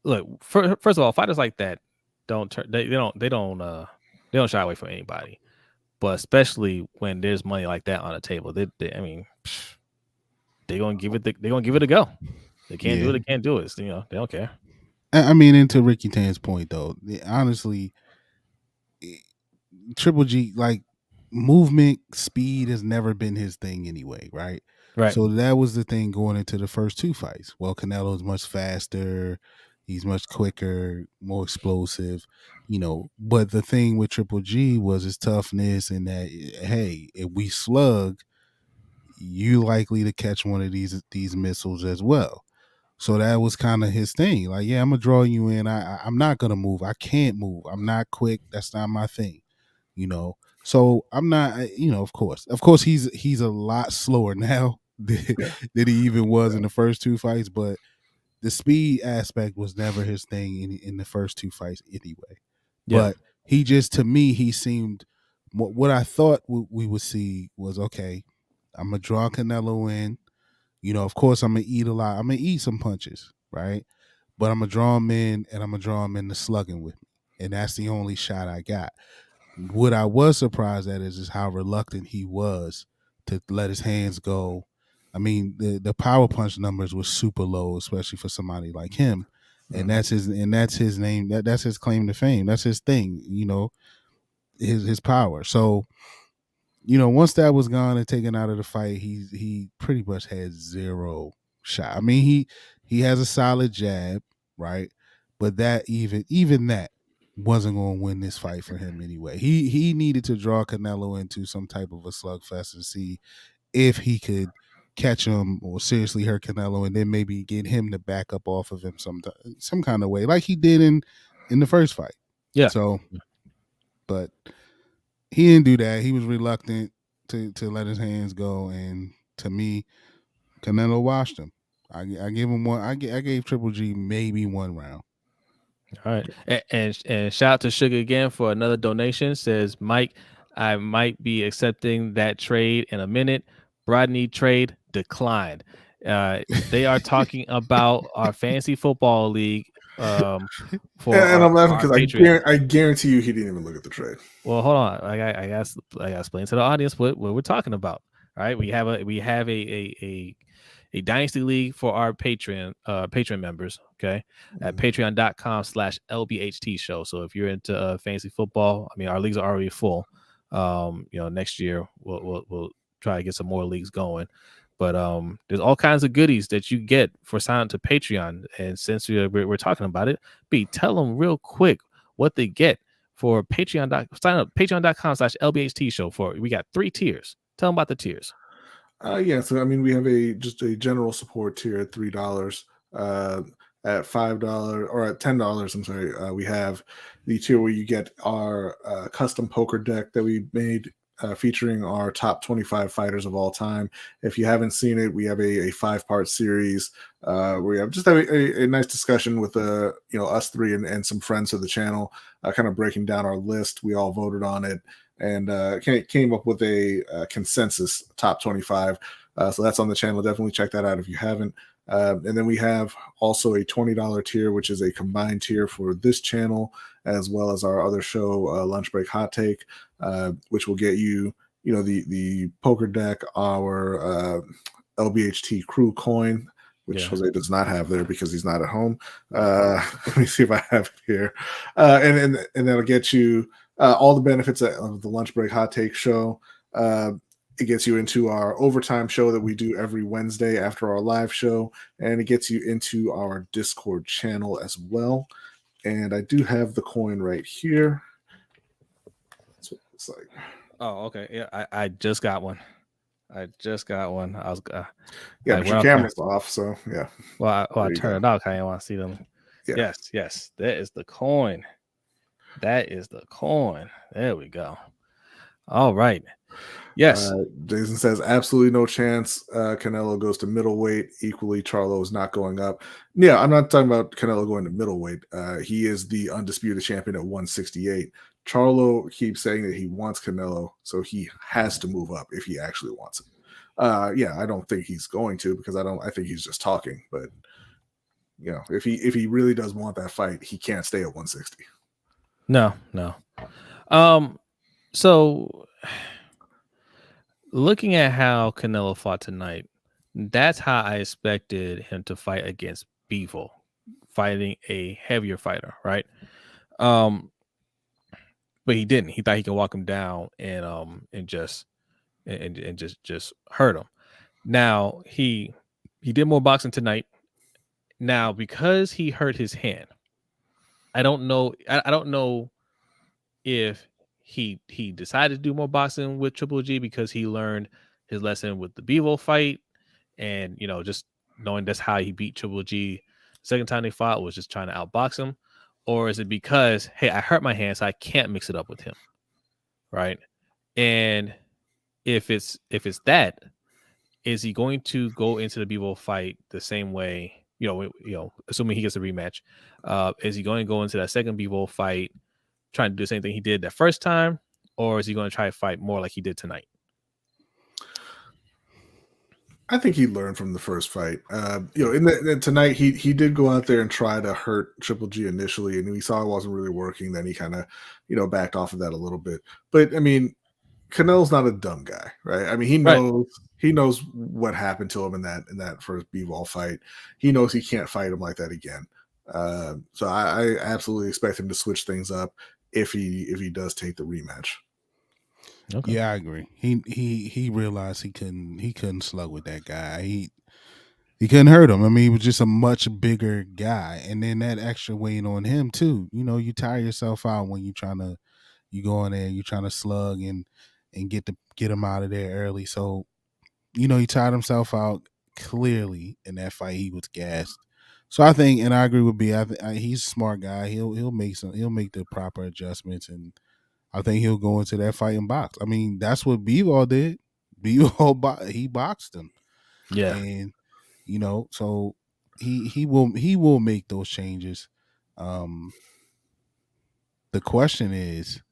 look, first of all, fighters like that don't shy away from anybody. But especially when there's money like that on the table, they're gonna give it a go. They can't do it. They can't do it. They don't care. I mean, and to Ricky Tan's point, though, honestly, Triple G, like, movement speed has never been his thing anyway, right? Right. So that was the thing going into the first two fights. Well, Canelo is much faster, he's much quicker, more explosive, But the thing with Triple G was his toughness, and that, hey, if we slug, you likely to catch one of these missiles as well. So that was kind of his thing. Like, yeah, I'm gonna draw you in. I'm not gonna move. I can't move. I'm not quick. That's not my thing. So I'm not. Of course, he's a lot slower now than he even was in the first two fights. But the speed aspect was never his thing in the first two fights anyway. Yeah. But he just, to me, he seemed, what I thought we would see was, okay, I'm gonna draw Canelo in. Of course, I'm gonna eat a lot. I'm gonna eat some punches, right? But I'm gonna draw him in, and I'm gonna draw him into slugging with me, and that's the only shot I got. What I was surprised at is how reluctant he was to let his hands go. I mean, the power punch numbers were super low, especially for somebody like him, and that's his name. That's his claim to fame. That's his thing. His power. So, once that was gone and taken out of the fight, he pretty much had zero shot. I mean, he has a solid jab, right? But that even that wasn't going to win this fight for him anyway. He needed to draw Canelo into some type of a slugfest and see if he could catch him or seriously hurt Canelo, and then maybe get him to back up off of him some kind of way, like he did in the first fight. Yeah. So, but he didn't do that. He was reluctant to let his hands go, and to me, Canelo washed him. I gave him one. I gave Triple G maybe one round. All right, and shout out to Sugar again for another donation. Says Mike, I might be accepting that trade in a minute. Brodny trade declined. They are talking about our fantasy football league. And I'm laughing because I guarantee you he didn't even look at the trade. Well, hold on. I got to explain to the audience what we're talking about. All right, we have a dynasty league for our Patreon members. Okay, at patreon.com/LBHTShow. So if you're into fantasy football, I mean, our leagues are already full. Next year we'll try to get some more leagues going. But there's all kinds of goodies that you get for signing to Patreon. And since we're talking about it, tell them real quick what they get for Patreon. Sign up patreon.com/LBHTShow. We got 3 tiers. Tell them about the tiers. So I mean, we have just a general support tier at $3. At $5 or at $10, I'm sorry, we have the tier where you get our custom poker deck that we made, featuring our top 25 fighters of all time. If you haven't seen it, we have a 5-part series where we have just a nice discussion with us three and some friends of the channel, kind of breaking down our list. We all voted on it and came up with a consensus top 25. So that's on the channel. Definitely check that out if you haven't. And then we have also a $20 tier, which is a combined tier for this channel as well as our other show, Lunch Break Hot Take, which will get you, the poker deck, our LBHT crew coin, which Jose does not have there because he's not at home. Let me see if I have it here, and that'll get you all the benefits of the Lunch Break Hot Take show. It gets you into our overtime show that we do every Wednesday after our live show, and it gets you into our Discord channel as well. And I do have the coin right here. That's what it's like. Oh, okay. Yeah, I just got one. I just got one. I was Yeah, I but your went up there. camera's off, so yeah. Well, I There you turned go. it off. I didn't want to see them. Yeah. Yes. That is the coin. That is the coin. There we go. All right. Yes. Jason says absolutely no chance. Canelo goes to middleweight. Equally, Charlo is not going up. Yeah, I'm not talking about Canelo going to middleweight. He is the undisputed champion at 168. Charlo keeps saying that he wants Canelo, so he has to move up if he actually wants it. Yeah, I don't think he's going to because I think he's just talking. But you know, if he really does want that fight, he can't stay at 160. No. So looking at how Canelo fought tonight, that's how I expected him to fight against Bivol, fighting a heavier fighter, right? But he didn't. He thought he could walk him down and just hurt him. Now he did more boxing tonight. Now because he hurt his hand, I don't know. I don't know if he decided to do more boxing with Triple G because he learned his lesson with the Bivol fight, and just knowing that's how he beat Triple G. Second time they fought was just trying to outbox him, or is it because, hey, I hurt my hand, so I can't mix it up with him, right? And if it's that, is he going to go into the Bivol fight the same way? Assuming he gets a rematch, is he going to go into that second Bivol fight trying to do the same thing he did that first time, or is he going to try to fight more like he did tonight? I think he learned from the first fight. Tonight he did go out there and try to hurt Triple G initially, and we saw it wasn't really working. Then he kind of, backed off of that a little bit. But I mean, Canelo's not a dumb guy, right? I mean, he knows what happened to him in that first Bivol fight. He knows he can't fight him like that again. So I absolutely expect him to switch things up if he does take the rematch. Okay. Yeah, I agree. He realized he couldn't slug with that guy. He couldn't hurt him. I mean, he was just a much bigger guy, and then that extra weight on him too. You tire yourself out when you go in there, you're trying to slug and get him out of there early. So, he tired himself out clearly in that fight. He was gassed. So I think, and I agree with B. He's a smart guy. He'll make the proper adjustments, and I think he'll go into that fight and box. I mean, that's what Bivol did. Bivol he boxed him. Yeah. And so he will make those changes. The question is,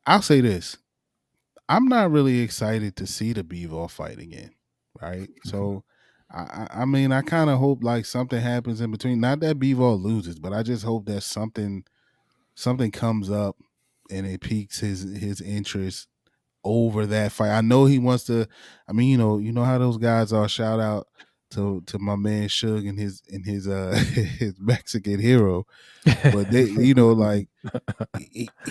I'll say this. I'm not really excited to see the Bivol fight again. Right? So I mean, I kind of hope like something happens in between. Not that Bivol loses, but I just hope that something comes up and it piques his interest over that fight. I know he wants to. I mean, you know how those guys are. Shout out to my man Suge and his his Mexican hero. But they, like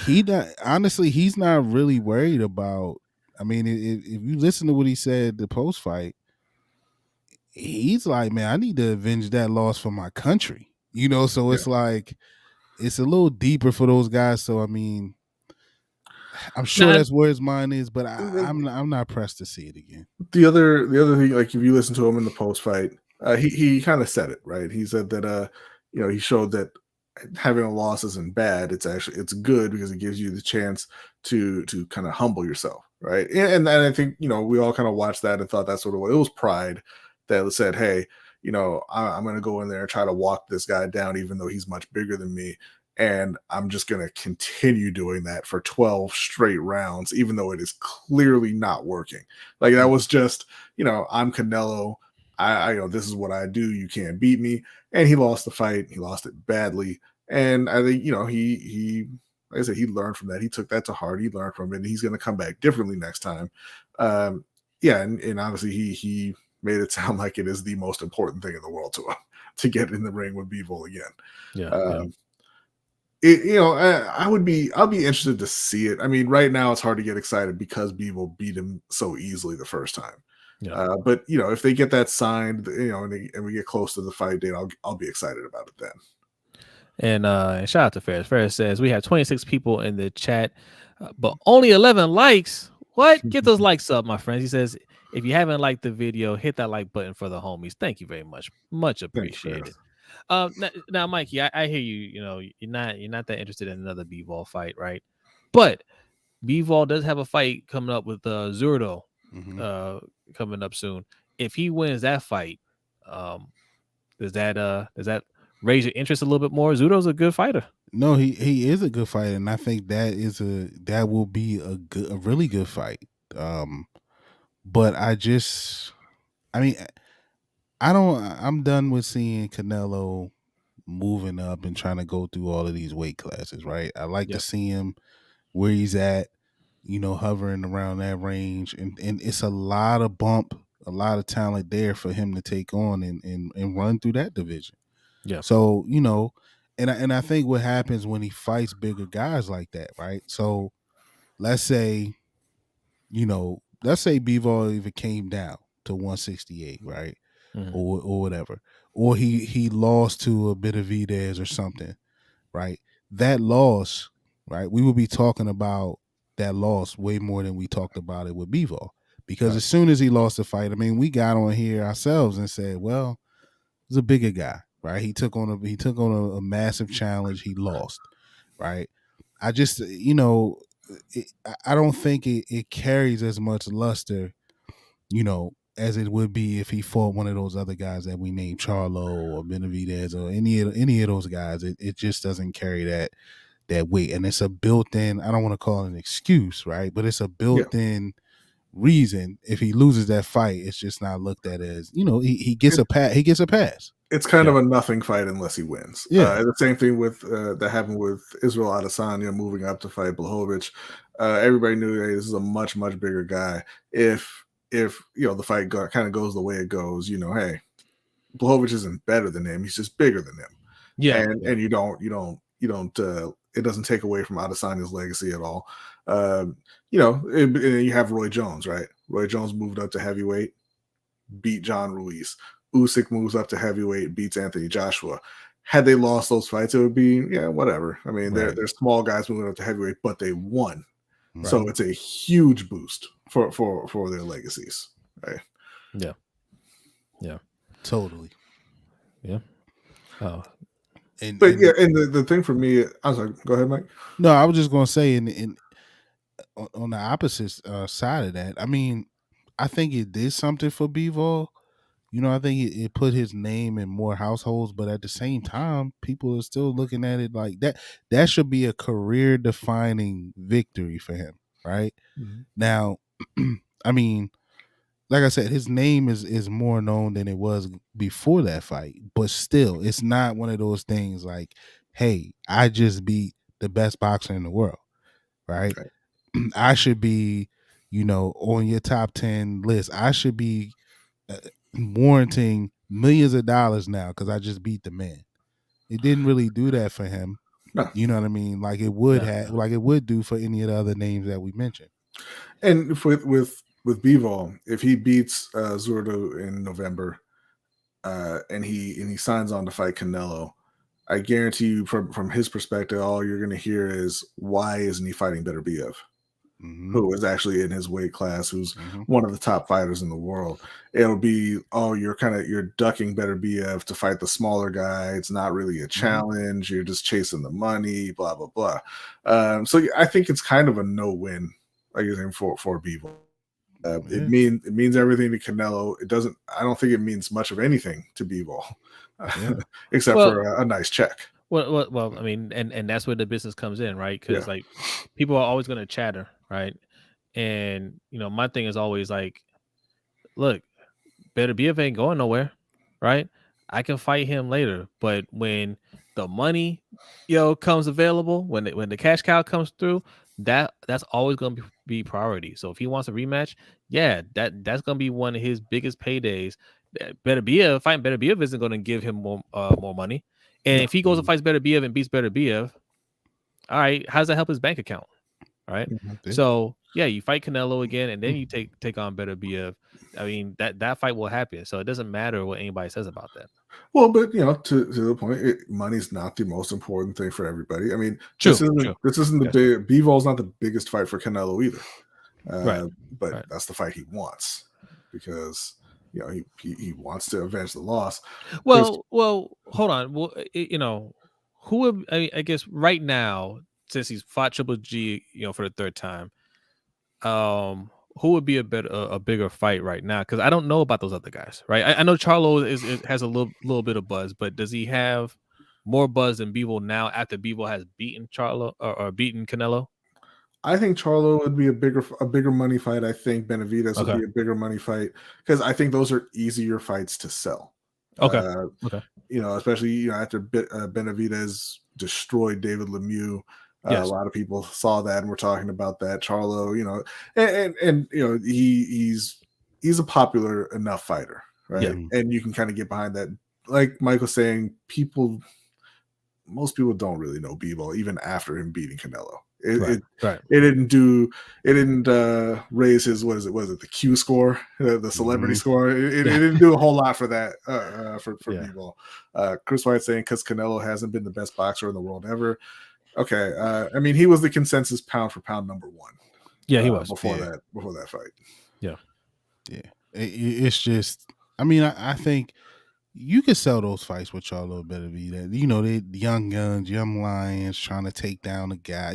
he not honestly, he's not really worried about. I mean, if you listen to what he said the post fight, he's like, man, I need to avenge that loss for my country. So it's like it's a little deeper for those guys. So I mean, I'm sure that's where his mind is, but I'm not pressed to see it again. The other thing, like if you listen to him in the post fight, he kind of said it right. He said that he showed that having a loss isn't bad. It's good because it gives you the chance to kind of humble yourself, right? And I think we all kind of watched that and thought that's sort of what it was. Pride that said, hey, I'm going to go in there and try to walk this guy down, even though he's much bigger than me. And I'm just going to continue doing that for 12 straight rounds, even though it is clearly not working. Like that was just, I'm Canelo. I this is what I do. You can't beat me. And he lost the fight. He lost it badly. And I think, he like I said, he learned from that. He took that to heart. He learned from it. And he's going to come back differently next time. And obviously he made it sound like it is the most important thing in the world to him to get in the ring with Bivol again. Yeah. I'll be interested to see it. I mean, right now it's hard to get excited because Bivol beat him so easily the first time. Yeah. But if they get that signed, and we get close to the fight date, I'll be excited about it then. And shout out to Ferris. Ferris says we have 26 people in the chat, but only 11 likes. What? Get those likes up, my friends. He says if you haven't liked the video, hit that like button for the homies. Thank you very much. Much appreciated. Now, Mikey, I hear you. You're not that interested in another B-Ball fight, right? But B-Ball does have a fight coming up with Zurdo coming up soon. If he wins that fight, does that raise your interest a little bit more? Zurdo's a good fighter. No, he is a good fighter, and I think that will be a really good fight. But I'm done with seeing Canelo moving up and trying to go through all of these weight classes, right? I like to see him where he's at, hovering around that range, and it's a lot of bump, a lot of talent there for him to take on and run through that division. Yeah. So, and I think what happens when he fights bigger guys like that, right? So let's say Bivol even came down to 168, right? Or whatever. Or he lost to a Benavidez or something, right? That loss, right? We will be talking about that loss way more than we talked about it with Bivol. Because as soon as he lost the fight, I mean, we got on here ourselves and said, well, he's a bigger guy, right? He took on a massive challenge. He lost, right? I just, I don't think it carries as much luster, as it would be if he fought one of those other guys that we named, Charlo or Benavidez or any of those guys. It just doesn't carry that weight, and it's a built-in. I don't want to call it an excuse, right? But it's a built-in reason. If he loses that fight, it's just not looked at as he gets a pass. He gets a pass. It's kind of a nothing fight unless he wins. Yeah. The same thing with that happened with Israel Adesanya moving up to fight Blachowicz. Everybody knew that this is a much, much bigger guy. If the fight kind of goes the way it goes, hey, Blachowicz isn't better than him. He's just bigger than him. Yeah. And you don't it doesn't take away from Adesanya's legacy at all. And you have Roy Jones, right? Roy Jones moved up to heavyweight, beat John Ruiz. Usyk moves up to heavyweight, beats Anthony Joshua. Had they lost those fights, it would be whatever. I mean, they're small guys moving up to heavyweight, but they won, so it's a huge boost for their legacies, right? Yeah, totally. Yeah. Oh, and the thing for me, I'm sorry. Go ahead, Mike. No, I was just gonna say, on the opposite side of that, I mean, I think it did something for Bivol. I think it put his name in more households, but at the same time, people are still looking at it like that. That should be a career-defining victory for him, right? Now, I mean, like I said, his name is more known than it was before that fight, but still, it's not one of those things like, hey, I just beat the best boxer in the world, right? I should be, on your top 10 list. I should be warranting millions of dollars now because I just beat the man. It didn't really do that for him. No. You know what I mean? Like it would like it would do for any of the other names that we mentioned. And with Bivol, if he beats Zurdo in November, and he signs on to fight Canelo, I guarantee you, from his perspective, all you're going to hear is, why isn't he fighting Beterbiev? Who is actually in his weight class, who's one of the top fighters in the world. It'll be, you're ducking Beterbiev to fight the smaller guy. It's not really a challenge. You're just chasing the money, blah, blah, blah. So I think it's kind of a no-win, like you're saying, for Bivol. It means everything to Canelo. I don't think it means much of anything to Bivol, except for a nice check. Well, I mean, and that's where the business comes in, right? Because like people are always going to chatter, right? And my thing is always like, look, Beterbiev ain't going nowhere, right? I can fight him later, but when the money, comes available, when the cash cow comes through, that's always going to be priority. So if he wants a rematch, that's going to be one of his biggest paydays. Fighting Beterbiev isn't going to give him more money. And if he goes and fights Beterbiev and beats Beterbiev, All right, how does that help his bank account? Right. Mm-hmm. So yeah, you fight Canelo again, and then you take on Better BF. I mean, that fight will happen. So it doesn't matter what anybody says about that. Well, but to the point, money's not the most important thing for everybody. I mean, True. True. this isn't the That's true. big Bivol not the biggest fight for Canelo either. Right. But Right. that's the fight he wants because he wants to avenge the loss. Chris, Well, hold on. Well, who would I guess right now, since he's fought Triple G, for the third time, who would be a bigger fight right now? Because I don't know about those other guys, right? I know Charlo has a little bit of buzz, but does he have more buzz than Bivol now after Bivol has beaten Charlo or beaten Canelo? I think Charlo would be a bigger money fight. I think Benavidez would Okay. be a bigger money fight because I think those are easier fights to sell. Okay. Okay. Especially after Benavidez destroyed David Lemieux. Yes. A lot of people saw that and were talking about that. Charlo, and he's a popular enough fighter, right? Yeah. And you can kind of get behind that. Like Michael's saying, most people don't really know Bivol even after him beating Canelo. It didn't raise his what is it the Q score, the celebrity score. It didn't do a whole lot for that for Bivol. Chris White saying because Canelo hasn't been the best boxer in the world ever. Okay, I mean he was the consensus pound for pound number one. Yeah, he was before that fight. Yeah. It's just, I mean, I think you could sell those fights with y'all a little better. That they young guns, young lions trying to take down a guy.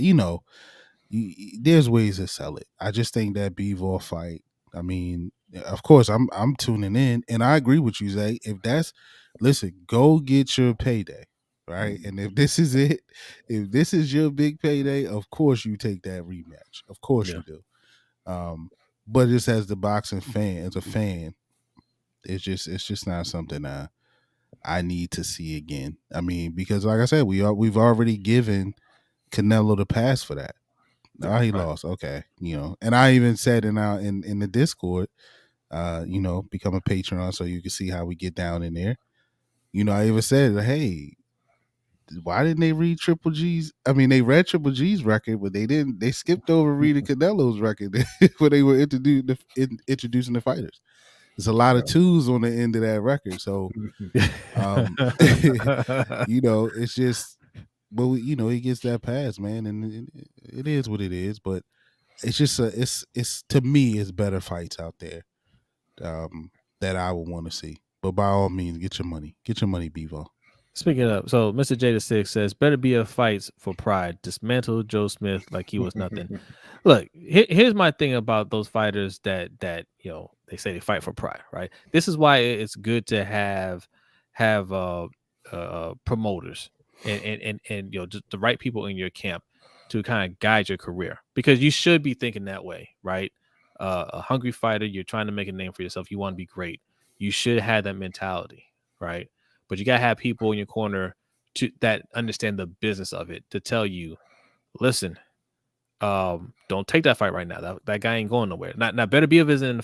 There's ways to sell it. I just think that Bivol fight. I mean, of course, I'm tuning in, and I agree with you, Zay. Listen, go get your payday, right? And if this is it, if this is your big payday, of course you take that rematch. Of course you do. But just as the boxing fan, as a fan, it's just not something I need to see again. I mean, because like I said, we've already given Canelo the pass for that. He lost. Okay, and I even said in the Discord, become a Patreon so you can see how we get down in there. I even said, hey, why didn't they read Triple G's? I mean, they read Triple G's record, but they didn't. They skipped over reading Canelo's record when they were introducing the fighters. There's a lot of twos on the end of that record, so it's just. But he gets that pass, man, and it is what it is. But it's just it's to me, it's better fights out there that I would want to see. But by all means, get your money, Bivol. Speaking of, so Mr. Jada6 says, better be a fights for pride. Dismantle Joe Smith like he was nothing. Look, here's my thing about those fighters that they say they fight for pride, right? This is why it's good to have promoters and just the right people in your camp to kind of guide your career, because you should be thinking that way, right? A hungry fighter, you're trying to make a name for yourself. You want to be great. You should have that mentality, right? But you gotta have people in your corner that understand the business of it to tell you, listen, don't take that fight right now. That guy ain't going nowhere. Now Better be is in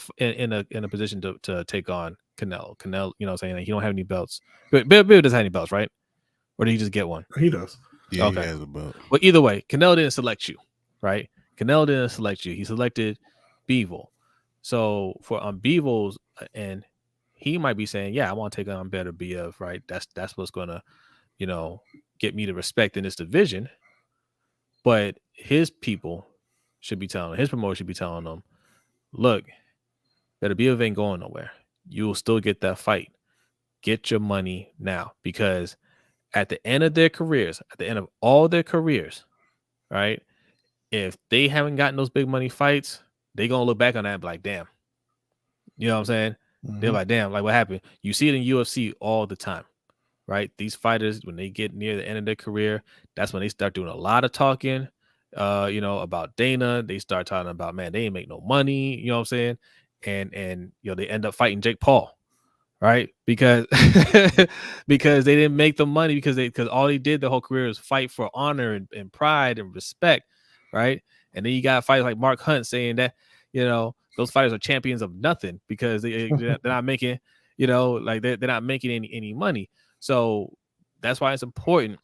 a position to take on Canelo. Canelo, saying that he don't have any belts. But Better doesn't have any belts, right? Or did he just get one? He does. Yeah, okay. He has a belt. Well, either way, Canelo didn't select you, right? Canelo didn't select you. He selected Bivol. So for Bivol's and he might be saying, yeah, I want to take on Better BF, right? That's what's gonna, get me the respect in this division. But his people should be telling his promoter should be telling them, look, Better BF ain't going nowhere. You will still get that fight. Get your money now, because at the end of their careers, at the end of all their careers, right? If they haven't gotten those big money fights, they're gonna look back on that and be like, damn. You know what I'm saying? Mm-hmm. They're like, damn, like what happened? You see it in UFC all the time, right? These fighters, when they get near the end of their career, that's when they start doing a lot of talking, about Dana. They start talking about, man, they ain't make no money, you know what I'm saying? And they end up fighting Jake Paul, right? Because because they didn't make the money because all they did the whole career was fight for honor and pride and respect, right? And then you got fights like Mark Hunt saying that, those fighters are champions of nothing because they're not making, they're not making any money. So that's why it's important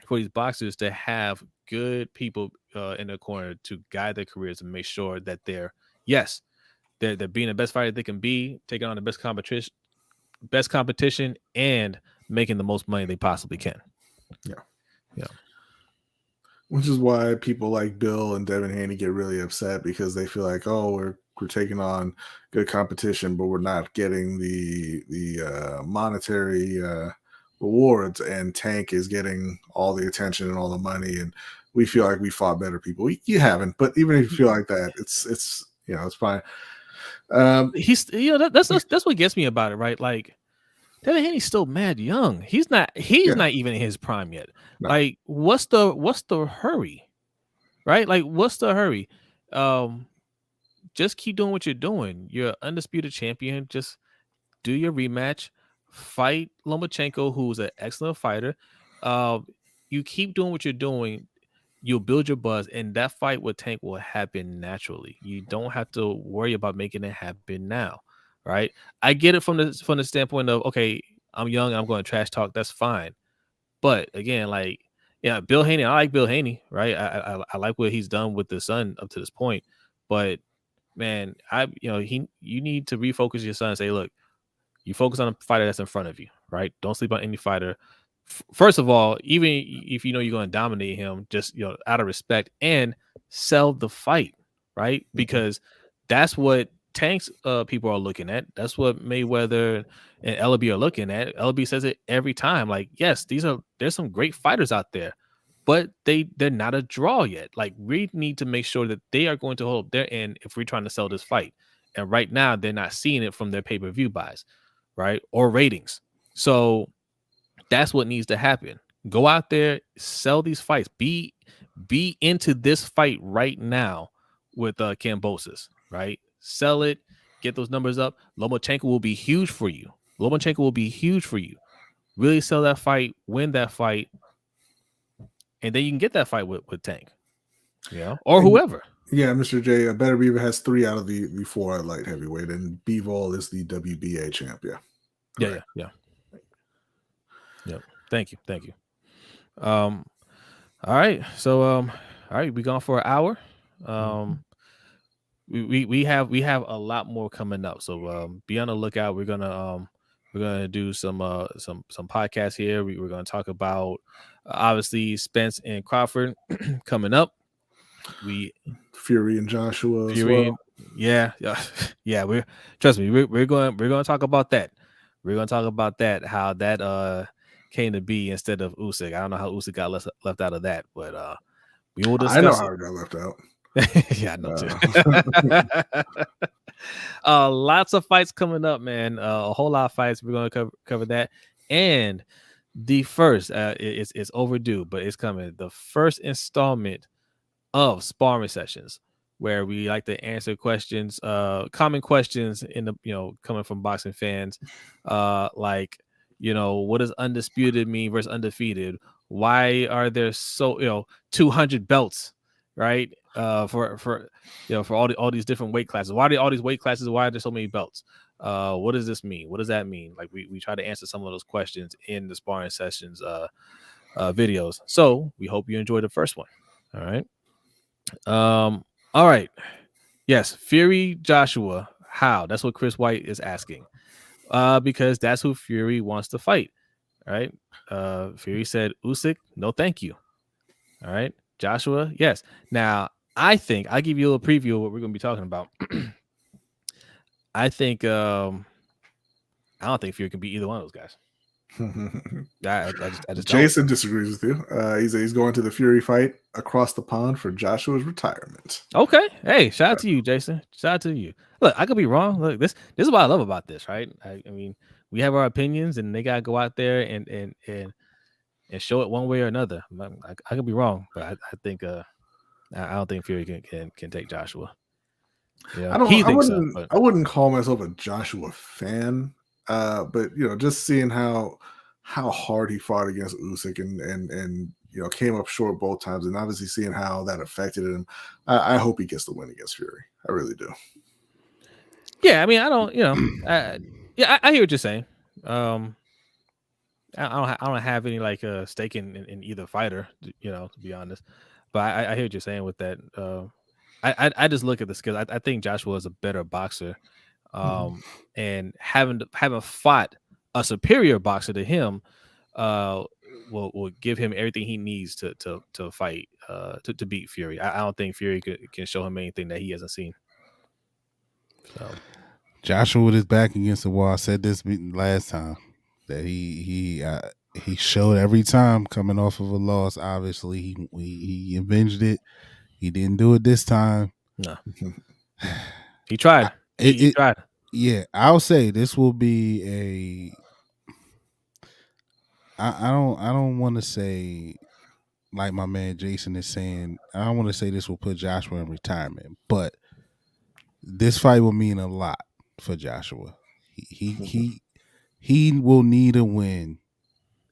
for these boxers to have good people in the corner to guide their careers and make sure that they're being the best fighter they can be, taking on the best competition, and making the most money they possibly can. Yeah. Which is why people like Bill and Devin Haney get really upset, because they feel like, oh, we're taking on good competition, but we're not getting the monetary rewards, and Tank is getting all the attention and all the money, and we feel like we fought better people. You haven't, but even if you feel like that, it's it's fine. He's that's what gets me about it, right? Like, Devin Haney's still mad young. He's not even in his prime yet. No. Like, what's the hurry? Right? Like, what's the hurry? Just keep doing what you're doing. You're an undisputed champion. Just do your rematch. Fight Lomachenko, who's an excellent fighter. You keep doing what you're doing. You'll build your buzz, and that fight with Tank will happen naturally. You don't have to worry about making it happen now, right? I get it from the standpoint of, okay, I'm young, I'm going to trash talk. That's fine, but again, like, yeah, Bill Haney, I like Bill Haney, right? I like what he's done with the son up to this point, but man, you need to refocus your son and say, look, you focus on the fighter that's in front of you, right? Don't sleep on any fighter. First of all, even if you know you're going to dominate him, just out of respect, and sell the fight, right? Because that's what Tank's people are looking at. That's what Mayweather and LB are looking at. LB says it every time. Like, yes, there's some great fighters out there, but they're not a draw yet. Like, we need to make sure that they are going to hold up their end if we're trying to sell this fight. And right now, they're not seeing it from their pay-per-view buys, right? Or ratings. So that's what needs to happen. Go out there, sell these fights. Be into this fight right now with Kambosos, right? Sell it, get those numbers up. Lomachenko will be huge for you. Really sell that fight, win that fight, and then you can get that fight with Tank, or whoever. Yeah, Mr. J, Better Beaver has 3 out of the 4 light heavyweight, and Bivol is the WBA champ. Yeah. Yep. Thank you. All right. So all right, we gone for an hour. We have a lot more coming up. So be on the lookout. We're gonna do some podcasts here. We're gonna talk about obviously Spence and Crawford coming up. Fury and Joshua. Yeah. We're gonna talk about that. We're gonna talk about that, how that came to be instead of Usyk. I don't know how Usyk got left out of that, but we will discuss. I know how it got left out. Yeah, I know too. Lots of fights coming up, man. A whole lot of fights. We're gonna cover that, and the first it's overdue, but it's coming. The first installment of sparring sessions, where we like to answer questions, common questions in the coming from boxing fans, like, what does undisputed mean versus undefeated? Why are there so 200 belts, right? For all these different weight classes. Why are there all these weight classes? Why are there so many belts? What does this mean? What does that mean? Like, we try to answer some of those questions in the sparring sessions videos. So we hope you enjoy the first one. All right. All right. Yes, Fury Joshua. How? That's what Chris White is asking. Because that's who Fury wants to fight. All right. Fury said, Usyk, no thank you. All right. Joshua, yes. Now, I think I'll give you a little preview of what we're going to be talking about. I think I don't think Fury can be either one of those guys. I just Jason disagrees with you. He's going to the Fury fight across the pond for Joshua's retirement. Okay. Hey, shout out to you, Jason. Shout out to you. Look, I could be wrong. Look, this is what I love about this, right? I mean, we have our opinions, and they gotta go out there and show it one way or another. I could be wrong, but I think I don't think Fury can take Joshua. Yeah, I wouldn't call myself a Joshua fan. But just seeing how hard he fought against Usyk and came up short both times, and obviously seeing how that affected him, I hope he gets the win against Fury. I really do. Yeah, I mean, I don't, yeah, I hear what you're saying. I don't have any stake in either fighter, to be honest. but I hear what you're saying with that. I just look at the skills. I think Joshua is a better boxer, and having fought a superior boxer to him, will give him everything he needs to fight to beat Fury. I don't think Fury can show him anything that he hasn't seen. So Joshua with his back against the wall. I said this last time that he showed every time coming off of a loss. Obviously, he avenged it. He didn't do it this time. No, he tried. He tried. Yeah, I'll say this will be I don't want to say, like my man Jason is saying, I don't want to say this will put Joshua in retirement, but this fight will mean a lot for Joshua. He will need a win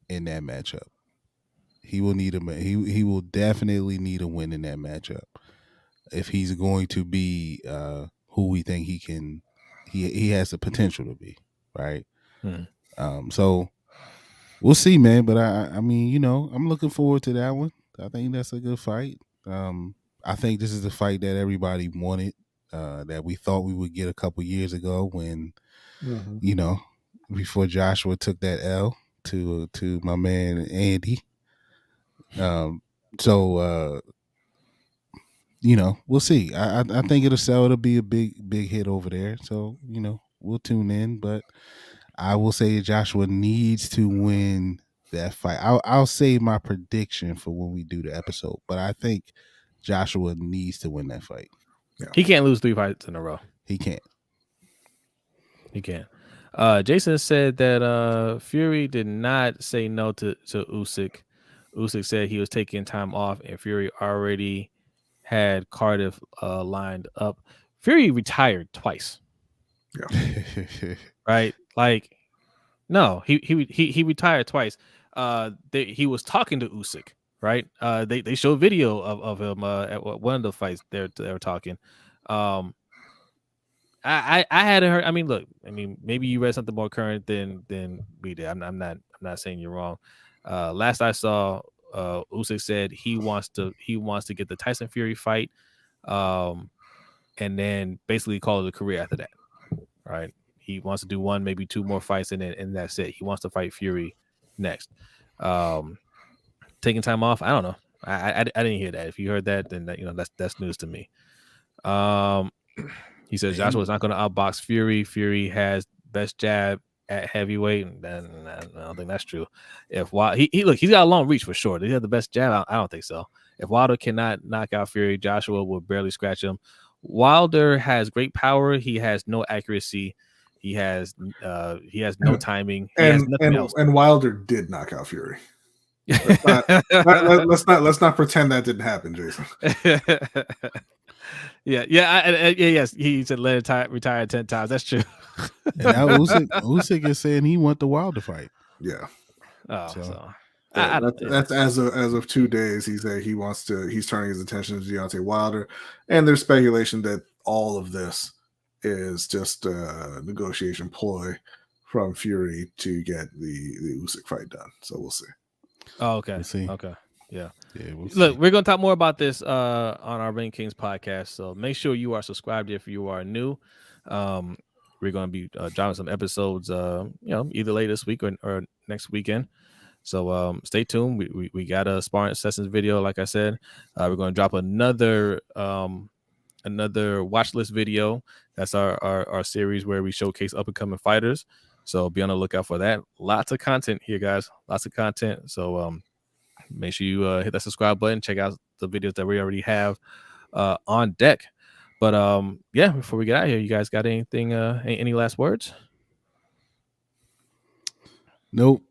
in that matchup. He will definitely need a win in that matchup if he's going to be who we think he has the potential to be, right? So we'll see, man. But I mean, I'm looking forward to that one. I think that's a good fight. I think this is the fight that everybody wanted, that we thought we would get a couple years ago when, before Joshua took that L to my man Andy. So we'll see. I think it'll be a big hit over there. So we'll tune in. But I will say Joshua needs to win that fight. I'll save my prediction for when we do the episode, but I think Joshua needs to win that fight. Yeah. He can't lose 3 fights in a row. He can't. Jason said that Fury did not say no to Usyk. Usyk said he was taking time off, and Fury already had Cardiff lined up. Fury retired twice. Yeah. Right? Like, no, he retired twice. He was talking to Usyk, right? They showed video of him at one of the fights. They were talking. I hadn't heard. I mean, look. I mean, maybe you read something more current than we did. I'm not saying you're wrong. Last I saw, Usyk said he wants to get the Tyson Fury fight, and then basically call it a career after that. Right? He wants to do 1, maybe 2 more fights, and that's it. He wants to fight Fury next. Taking time off. I don't know. I didn't hear that. If you heard that, then that's news to me. He says Joshua is not going to outbox Fury. Fury has best jab at heavyweight, and then I don't think that's true. If he's got a long reach for sure. Does he have the best jab? I don't think so. If Wilder cannot knock out Fury, Joshua will barely scratch him. Wilder has great power. He has no accuracy. He has no timing. He has nothing else. And Wilder did knock out Fury. Let's not pretend that didn't happen, Jason. Yes. He said let it retire 10 times. That's true. And now Usyk is saying he want the Wilder fight. Yeah. That's as of 2 days. He's turning his attention to Deontay Wilder, and there's speculation that all of this is just a negotiation ploy from Fury to get the Usyk fight done. So we'll see. Oh, okay. We'll see. Okay. Yeah. We'll Look, we're going to talk more about this on our Ring Kings podcast. So make sure you are subscribed if you are new. We're going to be dropping some episodes, either later this week or next weekend. So stay tuned. We got a sparring sessions video, like I said. We're going to drop another watch list video. That's our series where we showcase up and coming fighters. So be on the lookout for that. Lots of content here, guys. Lots of content. So make sure you hit that subscribe button. Check out the videos that we already have on deck. But before we get out of here, you guys got anything? Any last words? Nope.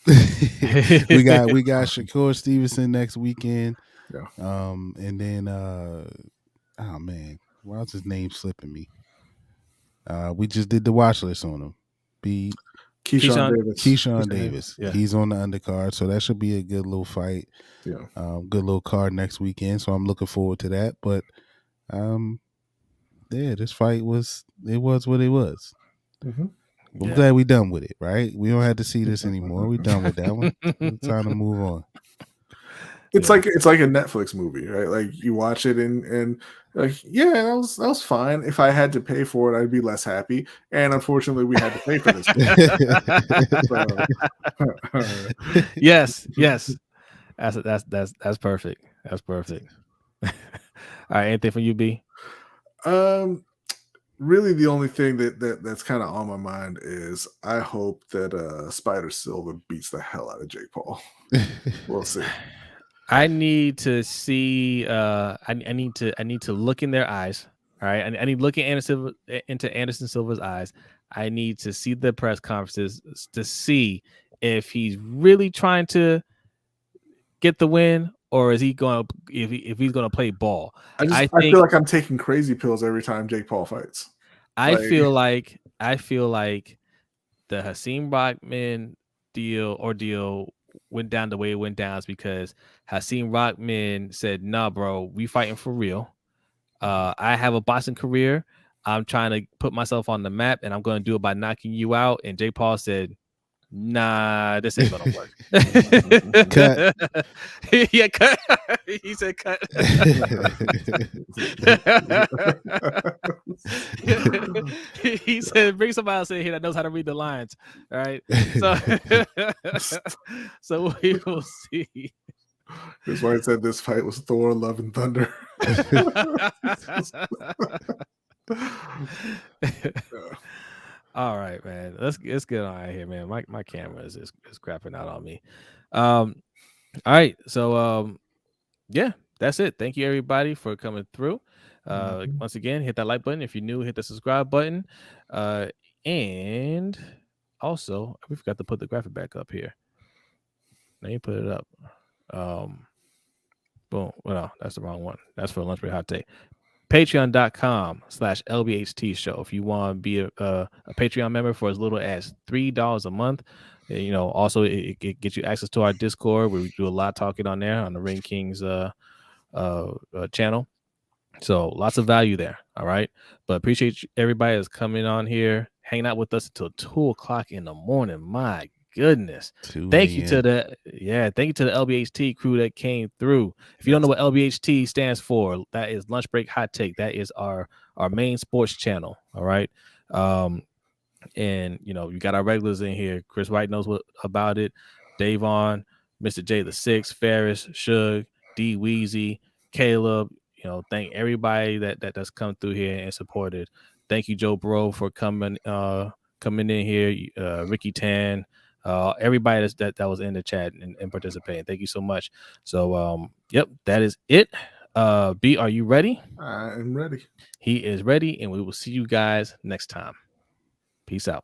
we got Shakur Stevenson next weekend. Yeah. And then oh man, why's his name slipping me? We just did the watch list on him. Keyshawn Davis. Yeah. He's on the undercard, so that should be a good little fight. Yeah. Good little card next weekend. So I'm looking forward to that. But this fight was what it was. Mm-hmm. I'm glad we done with it, right? We don't have to see this anymore. We done with that one. It's time to move on. It's like a Netflix movie, right? Like you watch it and like, yeah, that was fine. If I had to pay for it, I'd be less happy. And unfortunately, we had to pay for this. Yes. That's perfect. That's perfect. All right, anything from you, B? Really, the only thing that's kind of on my mind is I hope that Spider Silver beats the hell out of Jake Paul. We'll see. I need to see. I need to look in their eyes. All right, I need to look into Anderson Silva's eyes. I need to see the press conferences to see if he's really trying to get the win, or is he going to if he's going to play ball. I feel like I'm taking crazy pills every time Jake Paul fights. I feel like the Hakeem Rockman deal went down the way it went down is because Hakeem Rockman said, "Nah, bro, we fighting for real. I have a boxing career. I'm trying to put myself on the map, and I'm going to do it by knocking you out." And Jake Paul said, "Nah, this ain't gonna work." Cut. Yeah, cut. He said, "Cut." He said, "Bring somebody else in here that knows how to read the lines." All right, so we will see. That's why I said this fight was Thor, Love, and Thunder. All right, man. Let's get on out of here, man. My camera is crapping out on me. All right, so yeah, that's it. Thank you everybody for coming through. Once again, hit that like button. If you're new, hit the subscribe button. And also, we forgot to put the graphic back up here. Let me put it up. Boom. Well, no, that's the wrong one. That's for Lunch Break Hot Take. Patreon.com/LBHTShow. If you want to be a Patreon member for as little as $3 a month, also it gets you access to our Discord where we do a lot of talking on there on the Ring Kings channel. So lots of value there. All right. But appreciate everybody that's coming on here, hanging out with us until 2:00 in the morning. My goodness. Thank you to the LBHT crew that came through. If you don't know what LBHT stands for, that is Lunch Break Hot Take. That is our main sports channel. All right. And you got our regulars in here. Chris White knows what about it. Davon, Mr. J the Six, Ferris, Suge, D Weezy, Caleb. Thank everybody that's come through here and supported. Thank you, Joe Bro, for coming in here. Ricky Tan, everybody that was in the chat and participating. Thank you so much. So yep, that is it. B, are you ready? I'm ready. He is ready, and we will see you guys next time. Peace out.